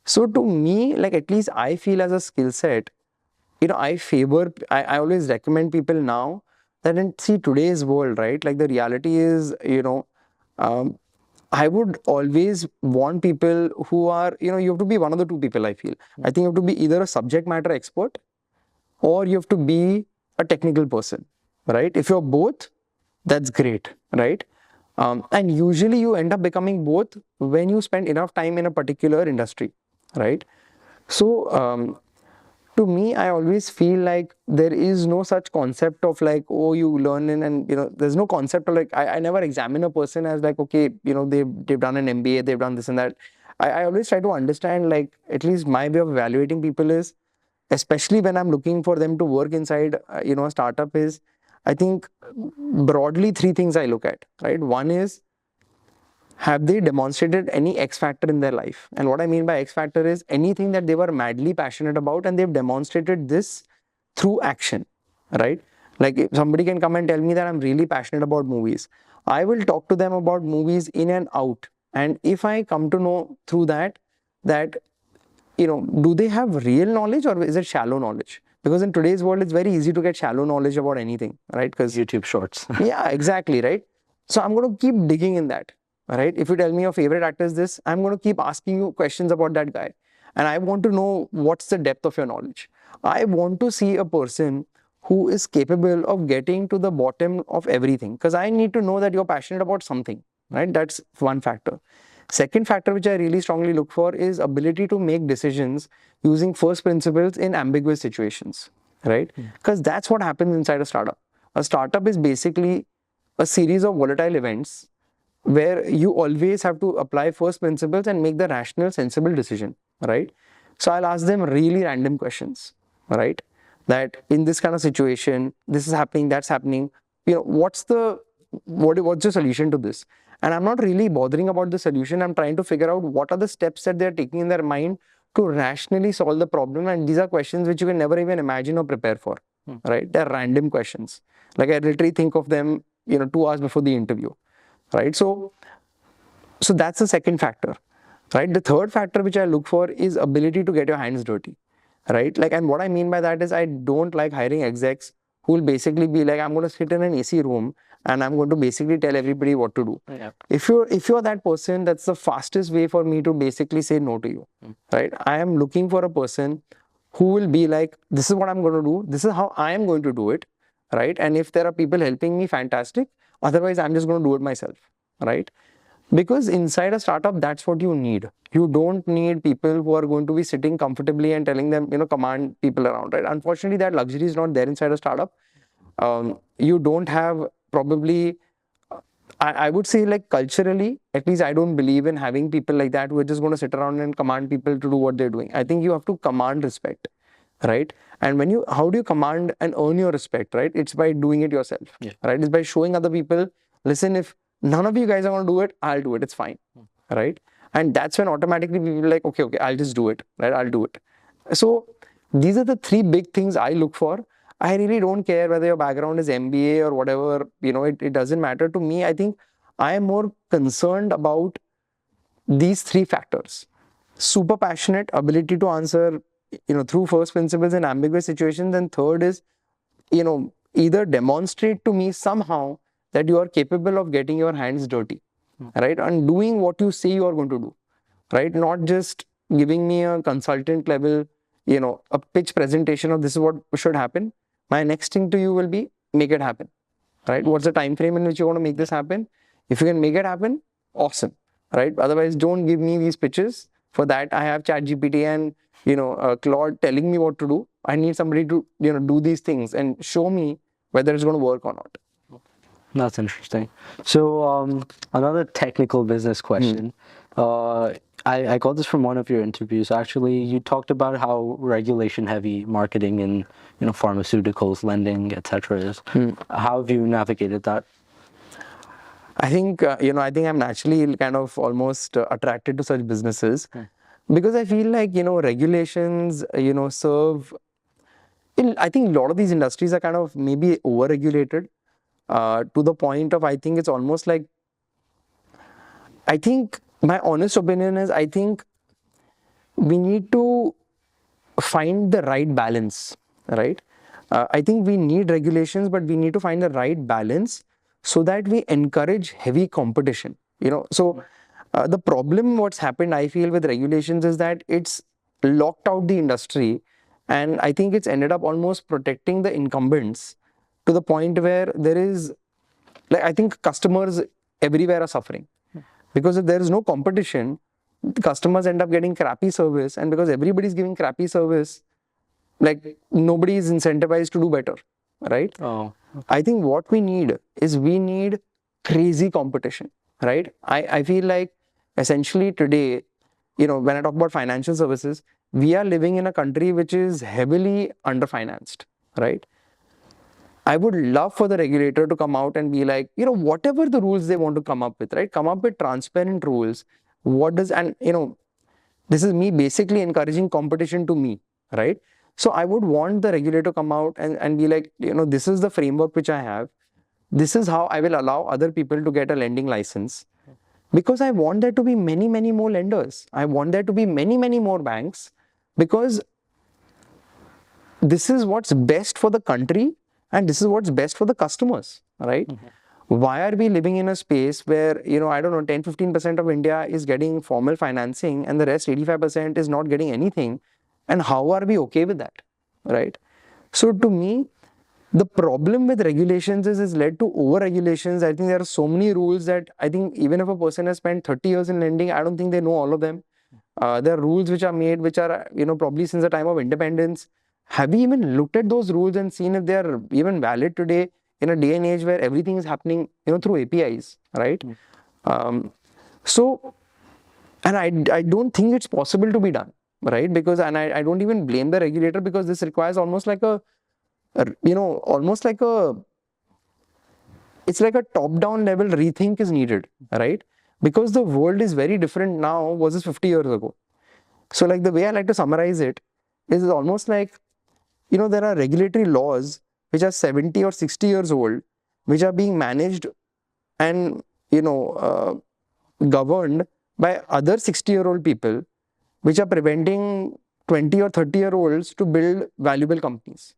So to me, like at least I feel as a skill set, I always recommend people now that in today's world, right? Like the reality is, I would always want people who are, you have to be one of the two people, I feel. I think you have to be either a subject matter expert or you have to be a technical person, right? If you're both, that's great, right? And usually you end up becoming both when you spend enough time in a particular industry, right? So, to me, I always feel like there is no such concept of like, oh, you learn in, and there's no concept of like, I never examine a person as like, okay, they've done an MBA, they've done this and that. I always try to understand, like, at least my way of evaluating people is, especially when I'm looking for them to work inside, a startup, is, I think broadly 3 things I look at, right? One is, have they demonstrated any X factor in their life? And what I mean by X factor is anything that they were madly passionate about and they've demonstrated this through action, right? Like if somebody can come and tell me that I'm really passionate about movies, I will talk to them about movies in and out. And if I come to know through that, do they have real knowledge or is it shallow knowledge? Because in today's world, it's very easy to get shallow knowledge about anything, right? Because YouTube shorts. yeah, exactly, right? So I'm going to keep digging in that. All right. If you tell me your favorite actor is this, I'm going to keep asking you questions about that guy. And I want to know what's the depth of your knowledge. I want to see a person who is capable of getting to the bottom of everything, because I need to know that you're passionate about something, right? That's one factor. Second factor, which I really strongly look for, is ability to make decisions using first principles in ambiguous situations, right? Because that's what happens inside a startup. A startup is basically a series of volatile events where you always have to apply first principles and make the rational, sensible decision, right? So I'll ask them really random questions, right? That in this kind of situation, this is happening, that's happening. What's the solution to this? And I'm not really bothering about the solution. I'm trying to figure out what are the steps that they're taking in their mind to rationally solve the problem. And these are questions which you can never even imagine or prepare for, right? They're random questions. Like I literally think of them, 2 hours before the interview. Right, so that's the second factor, right? The third factor which I look for is ability to get your hands dirty, right? Like, and what I mean by that is I don't like hiring execs who will basically be like, I'm going to sit in an AC room and I'm going to basically tell everybody what to do. Yeah. If you're that person, that's the fastest way for me to basically say no to you, right? I am looking for a person who will be like, this is what I'm going to do, this is how I am going to do it, right? And if there are people helping me, fantastic. Otherwise, I'm just going to do it myself, right? Because inside a startup, that's what you need. You don't need people who are going to be sitting comfortably and telling them, command people around, right? Unfortunately, that luxury is not there inside a startup. You don't have probably, I would say, like, culturally, at least I don't believe in having people like that who are just going to sit around and command people to do what they're doing. I think you have to command respect, right? And how do you command and earn your respect, right? It's by doing it yourself, right? It's by showing other people, listen, if none of you guys are going to do it, I'll do it. It's fine, right? And that's when automatically we will be like, okay, I'll just do it, right? I'll do it. So these are the three big things I look for. I really don't care whether your background is MBA or whatever, it doesn't matter to me. I think I am more concerned about these three factors: super passionate, ability to answer, through first principles in ambiguous situations. And third is, either demonstrate to me somehow that you are capable of getting your hands dirty, right? And doing what you say you are going to do, right? Not just giving me a consultant level, a pitch presentation of this is what should happen. My next thing to you will be, make it happen, right? What's the time frame in which you want to make this happen? If you can make it happen, awesome, right? Otherwise, don't give me these pitches. For that, I have ChatGPT and, Claude telling me what to do. I need somebody to, do these things and show me whether it's going to work or not. That's interesting. So another technical business question. I got this from one of your interviews. Actually, you talked about how regulation-heavy marketing in pharmaceuticals, lending, etc. is. How have you navigated that? I think I think I'm naturally kind of almost attracted to such businesses because I feel like regulations serve. I think a lot of these industries are kind of maybe over-regulated to the point of, I think it's almost like, I think my honest opinion is, I think we need to find the right balance, right? I think we need regulations, but we need to find the right balance so that we encourage heavy competition. So the problem what's happened, I feel, with regulations is that it's locked out the industry, and I think it's ended up almost protecting the incumbents to the point where there is, like, I think customers everywhere are suffering because if there is no competition, customers end up getting crappy service, and because everybody's giving crappy service, like, nobody is incentivized to do better, right? Oh, okay. I think what we need is crazy competition, right? I feel like essentially today, when I talk about financial services, we are living in a country which is heavily underfinanced, right? I would love for the regulator to come out and be like, whatever the rules they want to come up with, right? Come up with transparent rules. This is me basically encouraging competition to me, right? So I would want the regulator to come out and be like, this is the framework which I have. This is how I will allow other people to get a lending license. Because I want there to be many, many more lenders. I want there to be many, many more banks, because this is what's best for the country and this is what's best for the customers, right? Why are we living in a space where, I don't know, 10-15% of India is getting formal financing and the rest 85% is not getting anything? And how are we okay with that, right? So to me, the problem with regulations is led to over-regulations. I think there are so many rules that I think even if a person has spent 30 years in lending, I don't think they know all of them. There are rules which are made, which are, probably since the time of independence. Have we even looked at those rules and seen if they are even valid today in a day and age where everything is happening, through APIs, right? So, and I don't think it's possible to be done, right? Because, and I don't even blame the regulator, because this requires almost like it's like a top-down level rethink is needed, right? Because the world is very different now versus 50 years ago. So, like, the way I like to summarize it is almost like, there are regulatory laws which are 70 or 60 years old, which are being managed and, governed by other 60-year-old people, which are preventing 20 or 30-year-olds to build valuable companies.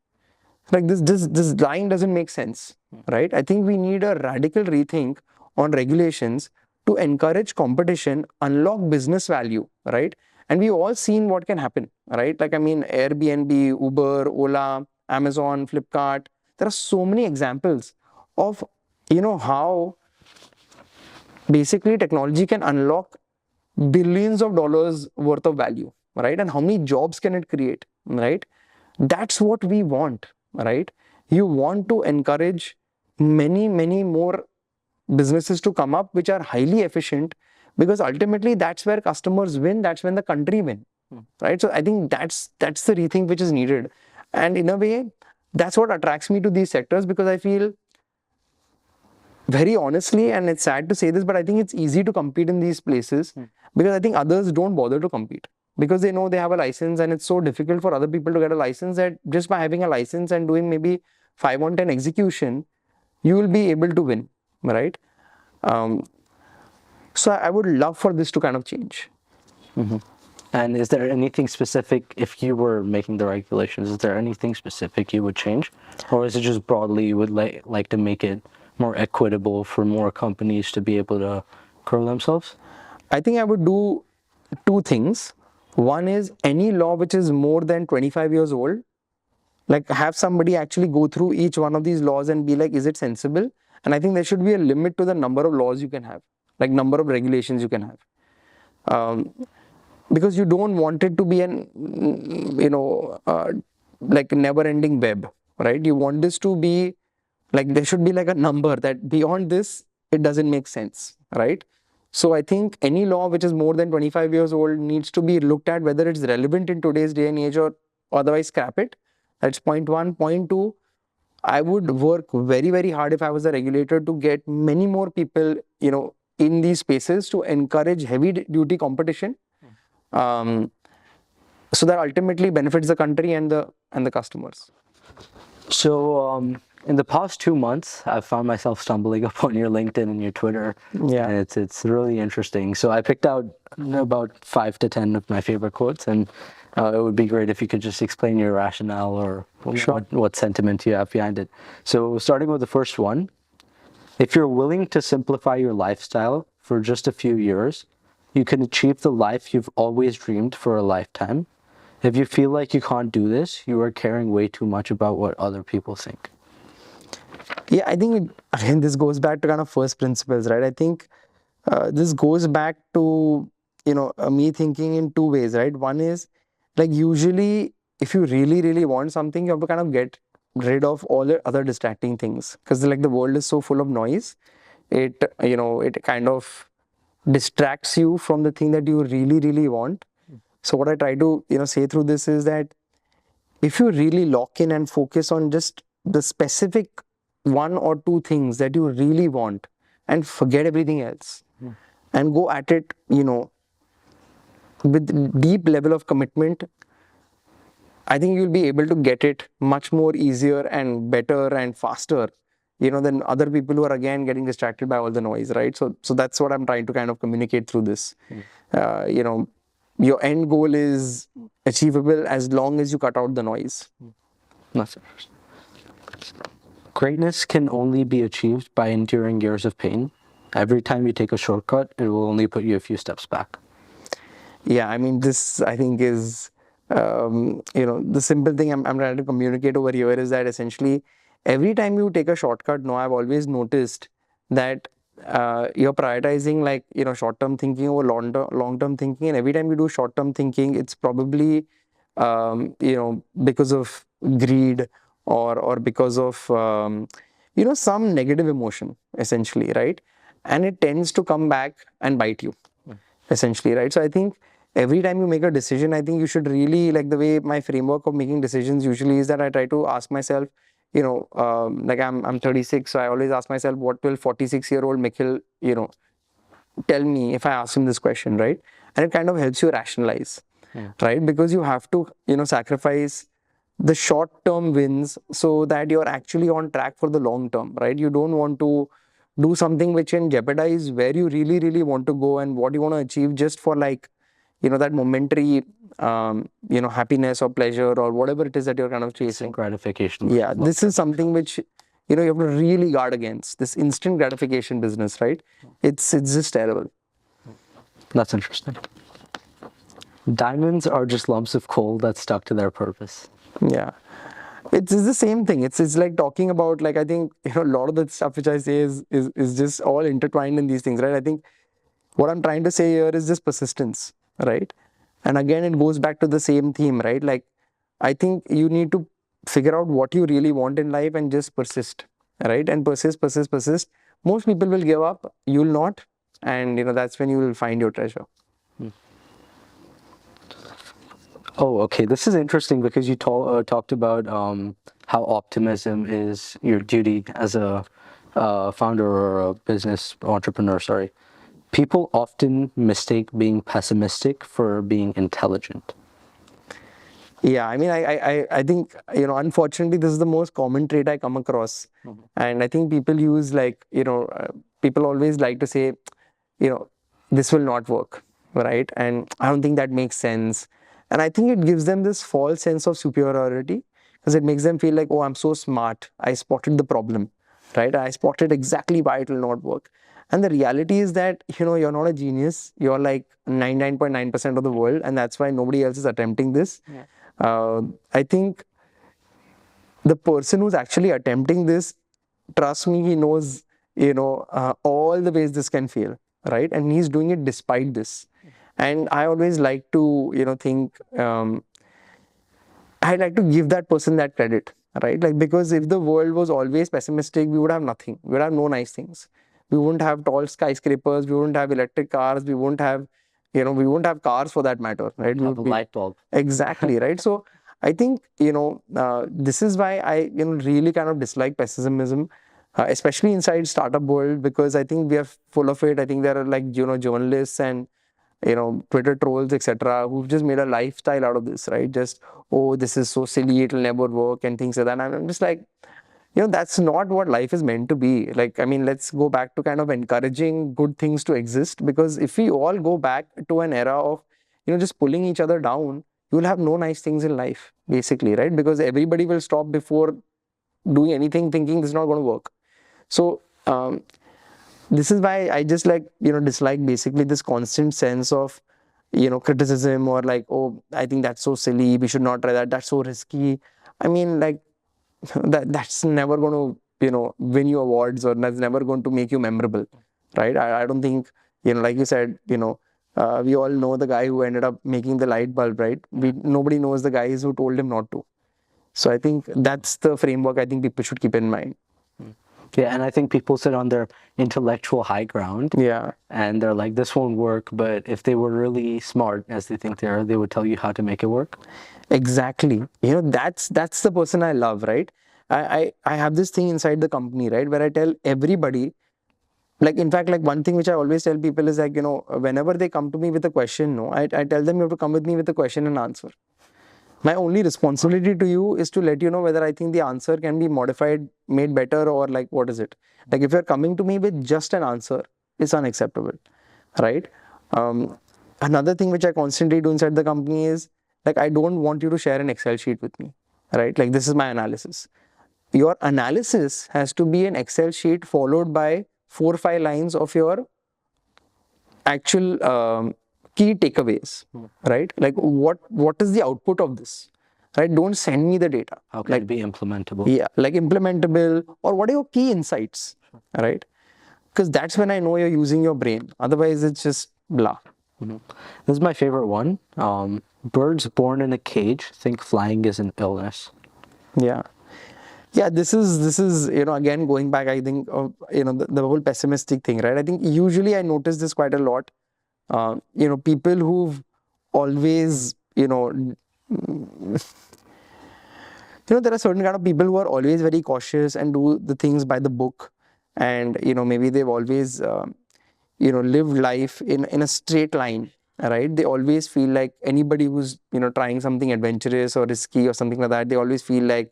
like this line doesn't make sense, right? I think we need a radical rethink on regulations to encourage competition, unlock business value, right? And we've all seen what can happen, right? Like, I mean, Airbnb, Uber, Ola, Amazon, Flipkart, there are so many examples of, how basically technology can unlock billions of dollars worth of value, right? And how many jobs can it create, right? That's what we want, right? You want to encourage many more businesses to come up which are highly efficient, because ultimately that's where customers win, that's when the country win, right? So I think that's the rethink which is needed. And in a way, that's what attracts me to these sectors, because I feel, very honestly, and it's sad to say this, but I think it's easy to compete in these places because I think others don't bother to compete because they know they have a license, and it's so difficult for other people to get a license that just by having a license and doing maybe 5 on 10 execution, you will be able to win, right? So I would love for this to kind of change. And is there anything specific, if you were making the regulations, is there anything specific you would change? Or is it just broadly you would like to make it more equitable for more companies to be able to grow themselves? I think I would do 2 things. One is any law which is more than 25 years old, like have somebody actually go through each one of these laws and be like, is it sensible? And I think there should be a limit to the number of laws you can have, like number of regulations you can have. Because you don't want it to be an, like never-ending web, right? You want this to be, like there should be like a number that beyond this, it doesn't make sense, right? So I think any law which is more than 25 years old needs to be looked at whether it's relevant in today's day and age or otherwise scrap it. That's point 1. Point 2, I would work very hard if I was a regulator to get many more people, in these spaces to encourage heavy duty competition, so that ultimately benefits the country and the customers. So in the past 2 months, I've found myself stumbling upon your LinkedIn and your Twitter. Yeah. And it's really interesting. So I picked out about 5 to 10 of my favorite quotes, and it would be great if you could just explain your rationale or what sentiment you have behind it. So starting with the first one, if you're willing to simplify your lifestyle for just a few years, you can achieve the life you've always dreamed for a lifetime. If you feel like you can't do this, you are caring way too much about what other people think. Yeah, I think, again, this goes back to kind of first principles, right? I think this goes back to, me thinking in 2 ways, right? One is, like, usually if you really want something, you have to kind of get rid of all the other distracting things, because like the world is so full of noise. It kind of distracts you from the thing that you really want. So what I try to, say through this is that if you really lock in and focus on just the specific 1 or 2 things that you really want and forget everything else and go at it, with deep level of commitment, I think you'll be able to get it much more easier and better and faster, than other people who are again getting distracted by all the noise, right? So that's what I'm trying to kind of communicate through this. Your end goal is achievable as long as you cut out the noise. That's interesting. Greatness can only be achieved by enduring years of pain. Every time you take a shortcut, it will only put you a few steps back. Yeah, I mean, this I think is, the simple thing I'm trying to communicate over here is that essentially every time you take a shortcut, I've always noticed that you're prioritizing like, short-term thinking over long-term thinking. And every time you do short-term thinking, it's probably, because of greed or because of, some negative emotion, essentially, right? And it tends to come back and bite you, essentially, right? So I think every time you make a decision, I think you should really, like the way my framework of making decisions usually is that I try to ask myself, like I'm 36, so I always ask myself, what will 46-year-old Mikhil, tell me if I ask him this question, right? And it kind of helps you rationalize, right? Because you have to, sacrifice the short-term wins so that you're actually on track for the long term, right? You don't want to do something which can jeopardize where you really want to go and what you want to achieve just for like, that momentary, happiness or pleasure or whatever it is that you're kind of chasing. Gratification. Yeah, this is something which, you have to really guard against. This instant gratification business, right? It's just terrible. That's interesting. Diamonds are just lumps of coal that stuck to their purpose. Yeah. It's the same thing. It's like talking about, like, I think, a lot of the stuff which I say is just all intertwined in these things, right? I think what I'm trying to say here is just persistence, right? And again, it goes back to the same theme, right? Like, I think you need to figure out what you really want in life and just persist, right? And persist. Most people will give up. You'll not. And, that's when you will find your treasure. Oh, okay. This is interesting because you talked about how optimism is your duty as a founder or a business entrepreneur. Sorry. People often mistake being pessimistic for being intelligent. Yeah, I mean, I think, unfortunately, this is the most common trait I come across. And I think people use, like, people always like to say, this will not work, right? And I don't think that makes sense. And I think it gives them this false sense of superiority because it makes them feel like, oh, I'm so smart. I spotted the problem, right? I spotted exactly why it will not work. And the reality is that, you're not a genius. You're like 99.9% of the world. And that's why nobody else is attempting this. Yeah. I think the person who's actually attempting this, trust me, he knows, all the ways this can fail, right? And he's doing it despite this. And I always like to, think, I like to give that person that credit, right? Like, because if the world was always pessimistic, we would have nothing. We would have no nice things. We wouldn't have tall skyscrapers. We wouldn't have electric cars. We wouldn't have, we wouldn't have cars for that matter, right? We have a light bulb. Exactly, right? So I think, this is why I, really kind of dislike pessimism, especially inside startup world, because I think we are full of it. I think there are, like, journalists and, Twitter trolls, etc., who've just made a lifestyle out of this, right? Just, oh, this is so silly, it'll never work, and things like that. And I'm just like, that's not what life is meant to be. Like, I mean, let's go back to kind of encouraging good things to exist, because if we all go back to an era of, just pulling each other down, you'll have no nice things in life, basically, right? Because everybody will stop before doing anything thinking this is not going to work. So, this is why I just, like, dislike basically this constant sense of, criticism, or like, oh, I think that's so silly, we should not try that, that's so risky. I mean, like, that's never going to, win you awards, or that's never going to make you memorable, right? I don't think, like you said, we all know the guy who ended up making the light bulb, right? Nobody knows the guys who told him not to. So I think that's the framework I think people should keep in mind. Yeah, and I think people sit on their intellectual high ground. Yeah. And they're like, this won't work. But if they were really smart, as they think they are, they would tell you how to make it work. Exactly. That's the person I love, right? I have this thing inside the company, right, where I tell everybody, like, in fact, like, one thing which I always tell people is, like, whenever they come to me with a question, I tell them, you have to come with me with a question and answer. My only responsibility to you is to let you know whether I think the answer can be modified, made better, or, like, what is it. Like, if you're coming to me with just an answer, it's unacceptable, right? Another thing which I constantly do inside the company is, like, I don't want you to share an Excel sheet with me, right? Like, this is my analysis. Your analysis has to be an Excel sheet followed by 4 or 5 lines of your actual key takeaways, right? Like, what is the output of this, right? Don't send me the data. How can it be implementable? Yeah, like implementable, or what are your key insights, right? Because that's when I know you're using your brain. Otherwise, it's just blah. This is my favorite one. Birds born in a cage think flying is an illness. Yeah. Yeah, this is again, going back, I think, the whole pessimistic thing, right? I think usually I notice this quite a lot. People who've always, there are certain kind of people who are always very cautious and do the things by the book. And, maybe they've always, lived life in a straight line, right? They always feel like anybody who's, trying something adventurous or risky or something like that, they always feel like,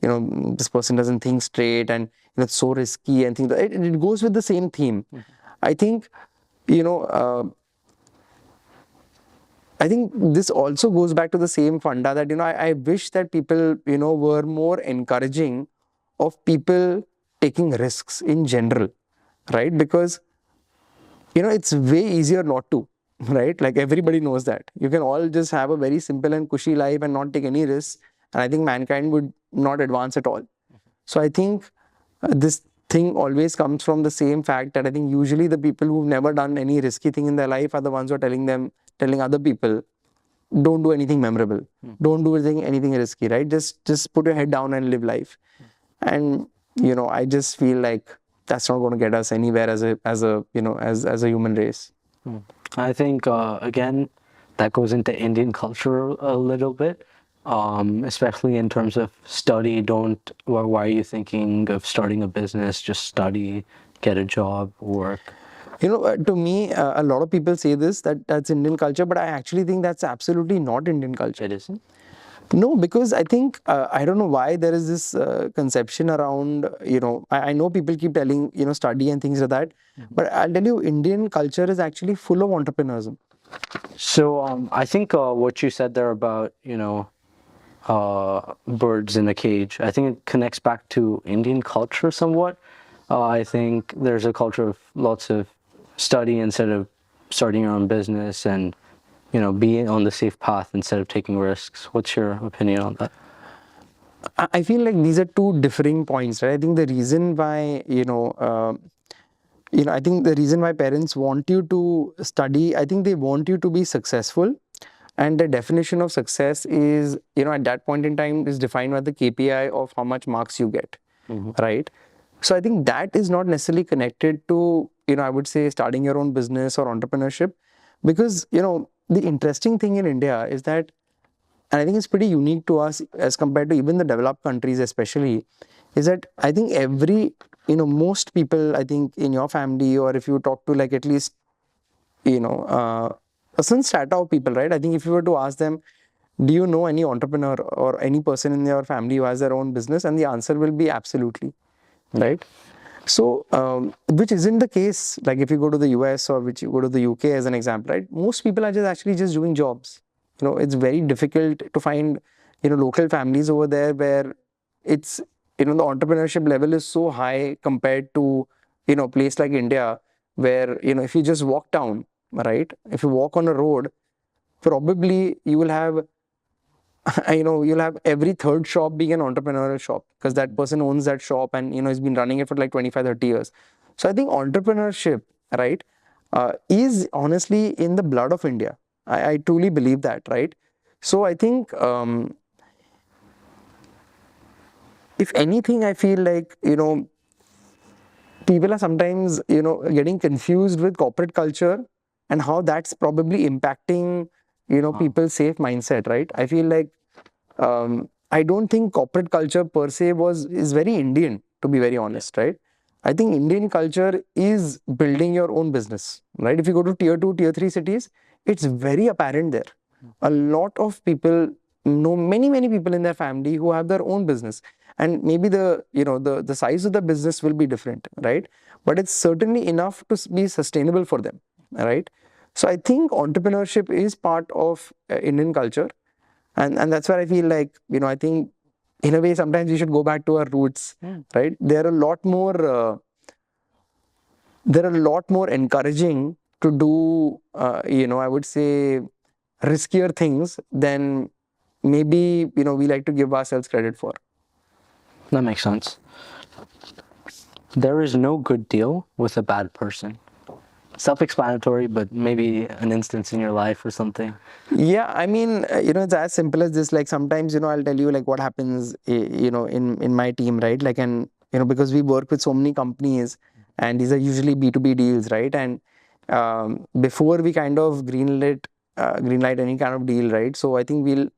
this person doesn't think straight, and it's so risky, and things. It goes with the same theme. I think, I think this also goes back to the same funda that, I wish that people, were more encouraging of people taking risks in general, right? Because, it's way easier not to, right? Like everybody knows that. You can all just have a very simple and cushy life and not take any risks. And I think mankind would not advance at all. So I think this thing always comes from the same fact that I think usually the people who've never done any risky thing in their life are the ones who are telling other people, don't do anything memorable, don't do anything risky, right? Just put your head down and live life. And I just feel like that's not going to get us anywhere as a human race. I think again that goes into Indian culture a little bit, especially in terms of study. Why are you thinking of starting a business? Just study, get a job, work. To me, a lot of people say this, that's Indian culture, but I actually think that's absolutely not Indian culture. It isn't? No, because I think, I don't know why there is this conception around, I know people keep telling, study and things like that, but I'll tell you, Indian culture is actually full of entrepreneurism. So I think what you said there about, birds in a cage, I think it connects back to Indian culture somewhat. I think there's a culture of lots of study instead of starting your own business, and being on the safe path instead of taking risks. What's your opinion on that? I feel like these are two differing points, right? I think the reason why, I think the reason why parents want you to study, I think they want you to be successful. And the definition of success is, at that point in time, is defined by the KPI of how much marks you get, right? So I think that is not necessarily connected to, I would say, starting your own business or entrepreneurship. Because, the interesting thing in India is that, and I think it's pretty unique to us as compared to even the developed countries especially, is that I think most people, I think in your family, or if you talk to like at least, some startup people, right? I think if you were to ask them, do you know any entrepreneur or any person in your family who has their own business? And the answer will be absolutely, right? So, which isn't the case, like if you go to the US or which you go to the UK as an example, right? Most people are just doing jobs. It's very difficult to find, local families over there where it's, the entrepreneurship level is so high compared to, a place like India where, if you just walk down, right? If you walk on a road, probably you will have, you'll have every third shop being an entrepreneurial shop because that person owns that shop and, he's been running it for like 25, 30 years. So I think entrepreneurship, right, is honestly in the blood of India. I truly believe that, right? So I think, if anything, I feel like, people are sometimes, getting confused with corporate culture and how that's probably impacting, people's safe mindset, right? I feel like, I don't think corporate culture per se is very Indian, to be very honest, right? I think Indian culture is building your own business, right? If you go to tier 2, tier 3 cities, it's very apparent there. A lot of people know many people in their family who have their own business, and maybe the size of the business will be different, right? But it's certainly enough to be sustainable for them, right? So I think entrepreneurship is part of Indian culture, and that's where I feel like, I think in a way sometimes we should go back to our roots, right? They're a lot more encouraging to do, I would say, riskier things than maybe, we like to give ourselves credit for. That makes sense. There is no good deal with a bad person. Self-explanatory, but maybe an instance in your life or something. Yeah, I mean, it's as simple as this. Like sometimes, I'll tell you like what happens, in my team, right? Like, and because we work with so many companies, and these are usually B2B deals, right? And before we kind of greenlight any kind of deal, right? So I think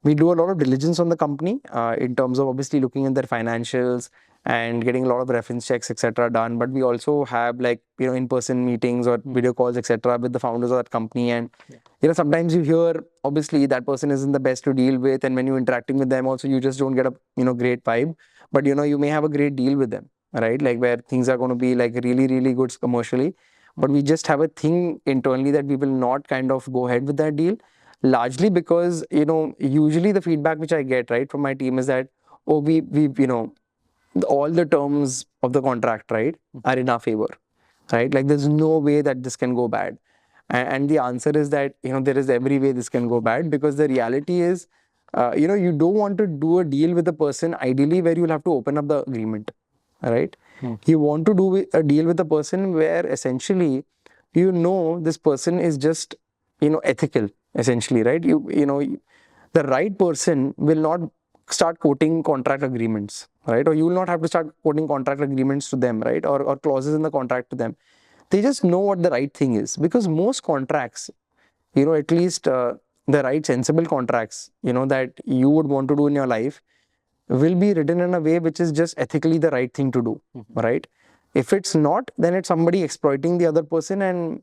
we do a lot of diligence on the company in terms of obviously looking at their financials and getting a lot of reference checks, etc. done. But we also have like, in-person meetings or video calls, etc. with the founders of that company. And, sometimes you hear, obviously that person isn't the best to deal with. And when you're interacting with them also, you just don't get a, great vibe. But, you may have a great deal with them, right? Like where things are going to be like really, really good commercially. But we just have a thing internally that we will not kind of go ahead with that deal. largely because, usually the feedback which I get, right, from my team is that, oh, we all the terms of the contract, right, are in our favor, right? Like there's no way that this can go bad. And the answer is that, there is every way this can go bad, because the reality is, you don't want to do a deal with a person ideally where you'll have to open up the agreement, right? You want to do a deal with a person where essentially, this person is just, ethical, essentially, right? The right person will not start quoting contract agreements, right? Or you will not have to start quoting contract agreements to them, right? Or clauses in the contract to them. They just know what the right thing is, because most contracts, at least the right sensible contracts, that you would want to do in your life, will be written in a way which is just ethically the right thing to do, right? If it's not, then it's somebody exploiting the other person, and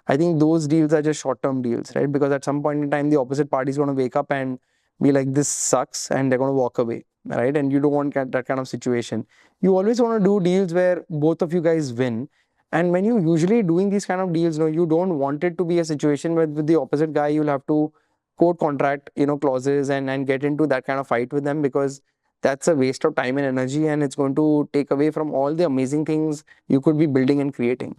I think those deals are just short-term deals, right? Because at some point in time, the opposite party is going to wake up and be like, this sucks, and they're going to walk away, right? And you don't want that kind of situation. You always want to do deals where both of you guys win. And when you usually doing these kind of deals, you don't want it to be a situation where with the opposite guy, you'll have to quote contract, clauses and get into that kind of fight with them, because that's a waste of time and energy, and it's going to take away from all the amazing things you could be building and creating.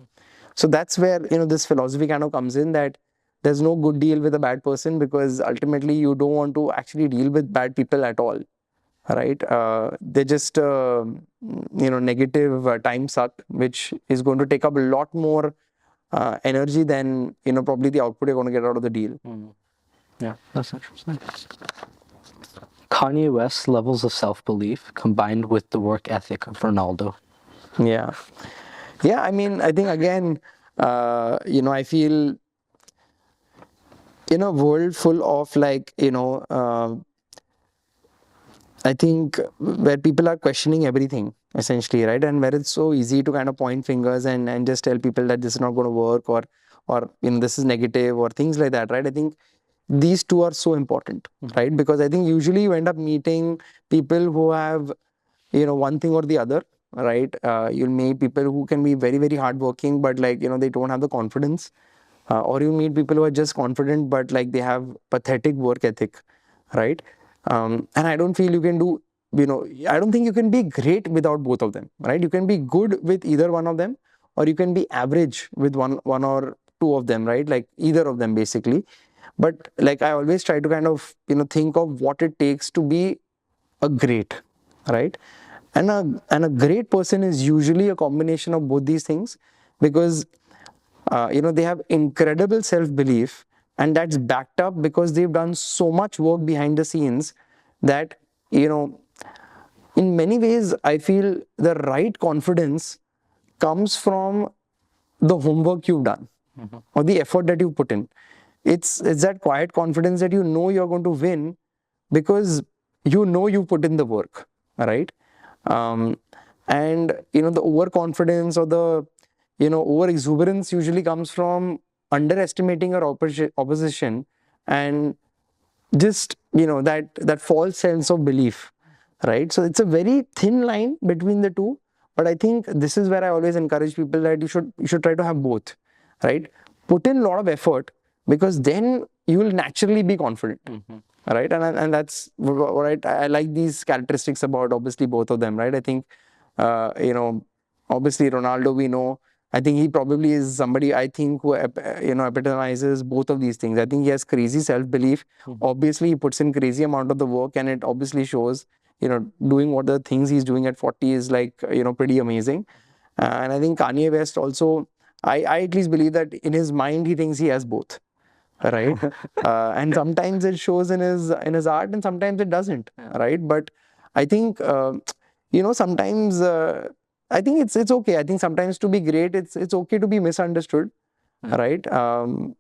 So that's where, this philosophy kind of comes in, that there's no good deal with a bad person, because ultimately you don't want to actually deal with bad people at all, right? They're just, negative time suck, which is going to take up a lot more energy than, probably the output you're going to get out of the deal. Yeah, that's interesting. Kanye West's levels of self-belief combined with the work ethic of Ronaldo. Yeah. Yeah, I mean, I think again, I feel in a world full of like, I think where people are questioning everything, essentially, right? And where it's so easy to kind of point fingers and just tell people that this is not going to work, or this is negative, or things like that, right? I think these two are so important, right? Because I think usually you end up meeting people who have, one thing or the other, right? You'll meet people who can be very, very hardworking, but like, they don't have the confidence. Or you meet people who are just confident, but like they have pathetic work ethic, right? And I don't feel you can do, I don't think you can be great without both of them, right? You can be good with either one of them, or you can be average with one or two of them, right? Like either of them basically. But like I always try to kind of, think of what it takes to be a great, right? And a great person is usually a combination of both these things, because they have incredible self-belief, and that's backed up because they've done so much work behind the scenes that, in many ways, I feel the right confidence comes from the homework you've done, or the effort that you put in. It's that quiet confidence that you're going to win because you put in the work, right? And the overconfidence or the over exuberance usually comes from underestimating your opposition, and just that false sense of belief, right? So it's a very thin line between the two, but I think this is where I always encourage people that you should try to have both, right? Put in a lot of effort, because then you will naturally be confident, right? And that's right. I like these characteristics about obviously both of them, right? I think obviously Ronaldo, we know, I think he probably is somebody I think who epitomizes both of these things. I think he has crazy self-belief. Obviously, he puts in crazy amount of the work, and it obviously shows. Doing what the things he's doing at 40 is like pretty amazing. And I think Kanye West also, I at least believe that in his mind he thinks he has both, right? And sometimes it shows in his art, and sometimes it doesn't, right? But I think sometimes. I think it's okay. I think sometimes to be great, it's okay to be misunderstood, right?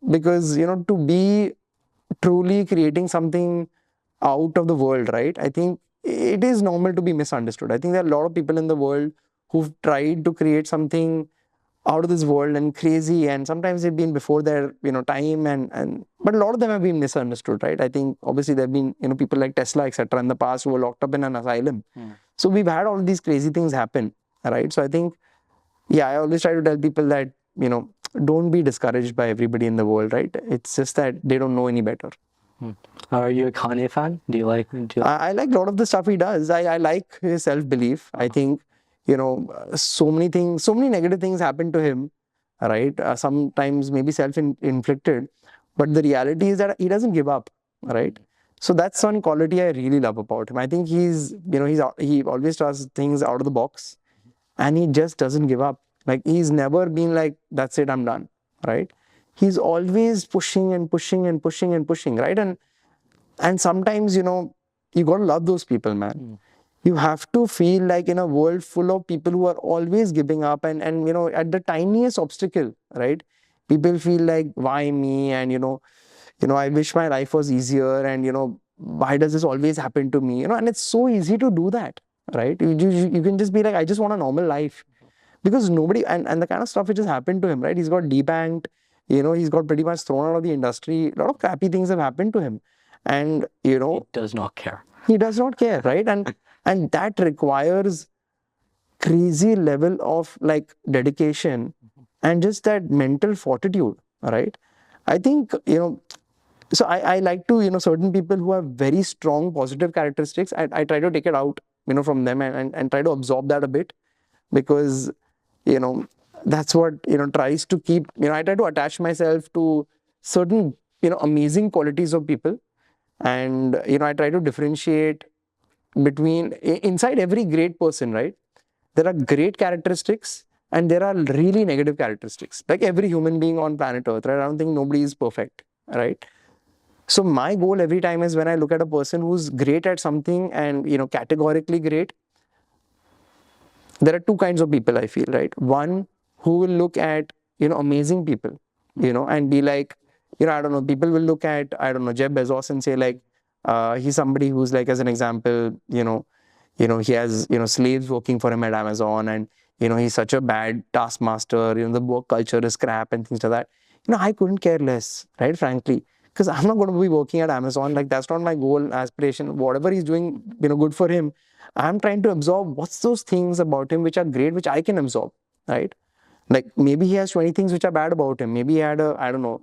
Because to be truly creating something out of the world, right? I think it is normal to be misunderstood. I think there are a lot of people in the world who've tried to create something out of this world and crazy, and sometimes they've been before their time, and but a lot of them have been misunderstood, right? I think obviously there have been people like Tesla, etc., in the past who were locked up in an asylum. So we've had all these crazy things happen. Right. So I think, I always try to tell people that, don't be discouraged by everybody in the world, right? It's just that they don't know any better. Are you a Kanye fan? Do you like? I like a lot of the stuff he does. I like his self-belief. I think, so many things, so many negative things happen to him, right? Sometimes maybe self-inflicted, but the reality is that he doesn't give up, right? So that's one quality I really love about him. I think he always does things out of the box, and he just doesn't give up. Like, he's never been like, that's it, I'm done, right? He's always pushing and pushing and pushing and pushing, right? And sometimes, you got to love those people, man. You have to feel like in a world full of people who are always giving up and at the tiniest obstacle, right? People feel like, why me? And, I wish my life was easier. And, why does this always happen to me? And it's so easy to do that, right? You can just be like, I just want a normal life. Because nobody, and the kind of stuff which has happened to him, right? He's got debanked, he's got pretty much thrown out of the industry. A lot of crappy things have happened to him. And, He does not care. He does not care, right? And that requires crazy level of like dedication and just that mental fortitude, right? I think, so I like to, certain people who have very strong positive characteristics, I try to take it out, from them and try to absorb that a bit, because, that's what, tries to keep, I try to attach myself to certain, amazing qualities of people. And, I try to differentiate between, inside every great person, right? There are great characteristics and there are really negative characteristics. Like every human being on planet Earth, right? I don't think nobody is perfect, right? So my goal every time is when I look at a person who's great at something and, categorically great, there are two kinds of people I feel, right? One who will look at, amazing people, and be like, I don't know, people will look at, I don't know, Jeff Bezos and say like, he's somebody who's like, as an example, he has, slaves working for him at Amazon, and, he's such a bad taskmaster, the work culture is crap and things like that. I couldn't care less, right? Frankly, because I'm not going to be working at Amazon. Like, that's not my goal, aspiration. Whatever he's doing, good for him. I'm trying to absorb what's those things about him which are great, which I can absorb, right? Like maybe he has 20 things which are bad about him. Maybe he had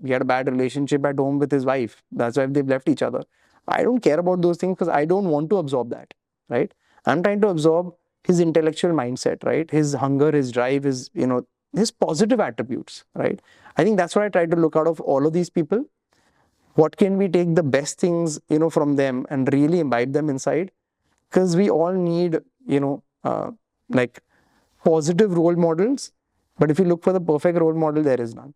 he had a bad relationship at home with his wife. That's why they've left each other. I don't care about those things because I don't want to absorb that, right? I'm trying to absorb his intellectual mindset, right? His hunger, his drive, his positive attributes, right? I think that's what I try to look out of all of these people. What can we take the best things, from them and really imbibe them inside? Because we all need, like positive role models. But if you look for the perfect role model, there is none.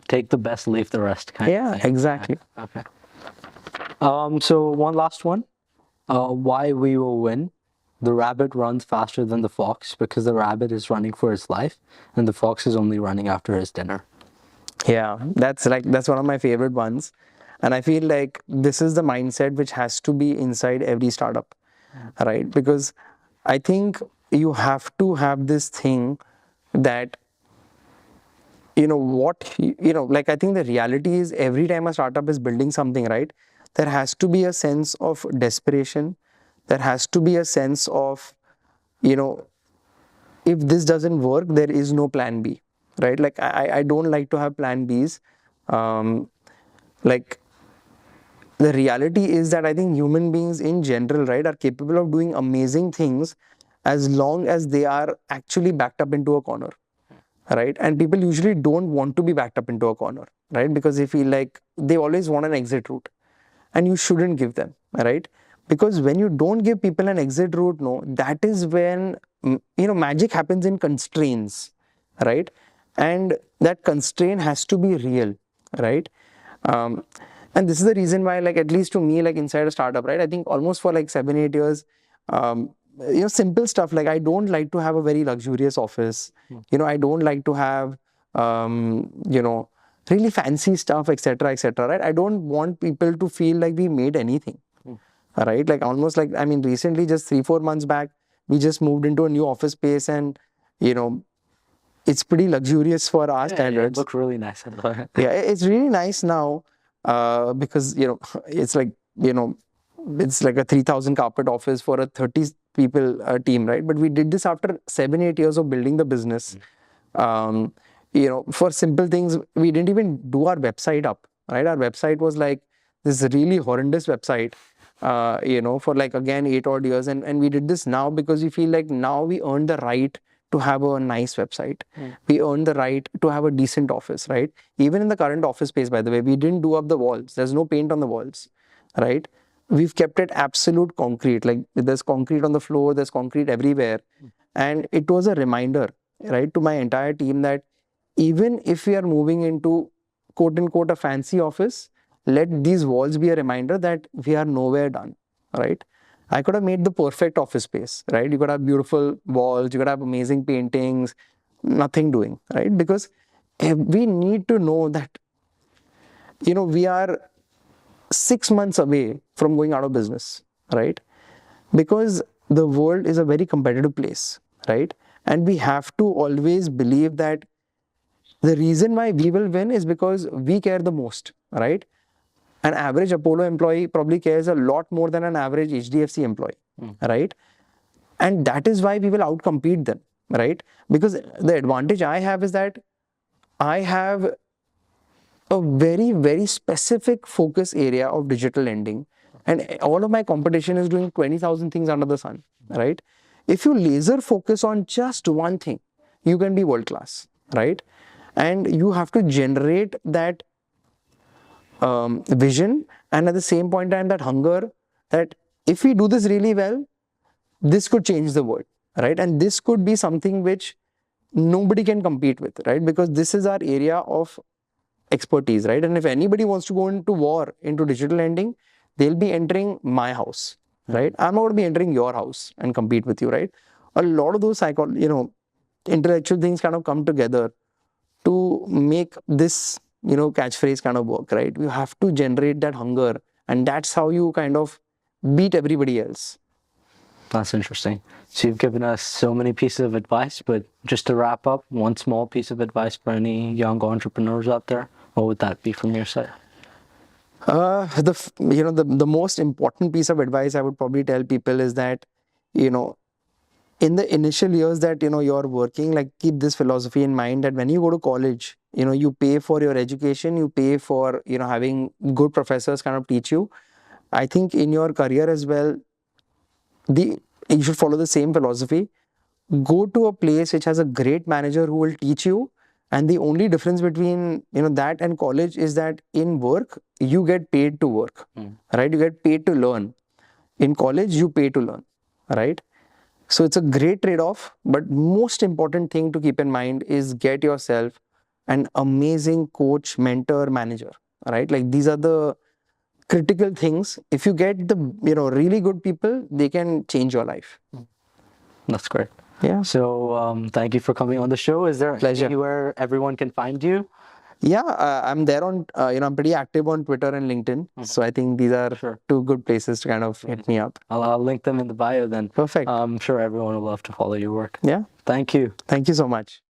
Take the best, leave the rest. Kind of thing. Exactly. Okay. So one last one. Why we will win. The rabbit runs faster than the fox because the rabbit is running for his life and the fox is only running after his dinner. Yeah, that's one of my favorite ones. And I feel like this is the mindset which has to be inside every startup, right? Because I think you have to have this thing that, like I think the reality is every time a startup is building something, right, there has to be a sense of desperation. There has to be a sense of, if this doesn't work, there is no plan B, right? Like I don't like to have plan Bs. Like the reality is that I think human beings in general, right, are capable of doing amazing things as long as they are actually backed up into a corner, right? And people usually don't want to be backed up into a corner, right? Because they feel like they always want an exit route, and you shouldn't give them, right? Because when you don't give people an exit route, no, that is when, magic happens in constraints, right? And that constraint has to be real, right? And this is the reason why, like, at least to me, like inside a startup, right, I think almost for like 7-8 years, simple stuff like I don't like to have a very luxurious office. I don't like to have, really fancy stuff, etc., right? I don't want people to feel like we made anything, right? Like almost like, I mean, recently, just 3-4 months back, we just moved into a new office space and, it's pretty luxurious for our standards. It looks really nice. Yeah, it's really nice now because, it's like, it's like a 3,000 carpet office for a 30 people team, right? But we did this after 7-8 years of building the business. for simple things, we didn't even do our website up, right? Our website was like this really horrendous website, for like, again, 8 odd years. And we did this now because we feel like now we earned the right to have a nice website. We earned the right to have a decent office, right? Even in the current office space, by the way, we didn't do up the walls. There's no paint on the walls, right? We've kept it absolute concrete. Like there's concrete on the floor, there's concrete everywhere. And it was a reminder, right, to my entire team that even if we are moving into quote unquote a fancy office, let these walls be a reminder that we are nowhere done, right? I could have made the perfect office space, right? You could have beautiful walls, you could have amazing paintings, nothing doing, right? Because we need to know that, we are 6 months away from going out of business, right? Because the world is a very competitive place, right? And we have to always believe that the reason why we will win is because we care the most, right? An average Apollo employee probably cares a lot more than an average HDFC employee, right? And that is why we will outcompete them, right? Because the advantage I have is that I have a very, very specific focus area of digital lending. And all of my competition is doing 20,000 things under the sun, right? If you laser focus on just one thing, you can be world class, right? And you have to generate that vision, and at the same point in time, that hunger, that if we do this really well, this could change the world, right? And this could be something which nobody can compete with, right? Because this is our area of expertise, right? And if anybody wants to go into war into digital lending, they'll be entering my house, right? I'm not going to be entering your house and compete with you, right? A lot of those intellectual things kind of come together to make this, catchphrase kind of work, right? You have to generate that hunger, and that's how you kind of beat everybody else. That's interesting. So you've given us so many pieces of advice, but just to wrap up, one small piece of advice for any young entrepreneurs out there, what would that be from your side? The most important piece of advice I would probably tell people is that, in the initial years that, you're working, like, keep this philosophy in mind that when you go to college, you pay for your education, you pay for, having good professors kind of teach you. I think in your career as well, you should follow the same philosophy. Go to a place which has a great manager who will teach you. And the only difference between, that and college is that in work, you get paid to work, right? You get paid to learn. In college, you pay to learn, right? So it's a great trade-off, but most important thing to keep in mind is get yourself an amazing coach, mentor, manager, right? Like, these are the critical things. If you get the, really good people, they can change your life. That's great. Yeah. So thank you for coming on the show. Is there Pleasure. anywhere everyone can find you? Yeah, I'm there on, I'm pretty active on Twitter and LinkedIn. So I think these are two good places to kind of hit me up. I'll link them in the bio then. Perfect. I'm sure everyone will love to follow your work. Yeah. Thank you. Thank you so much.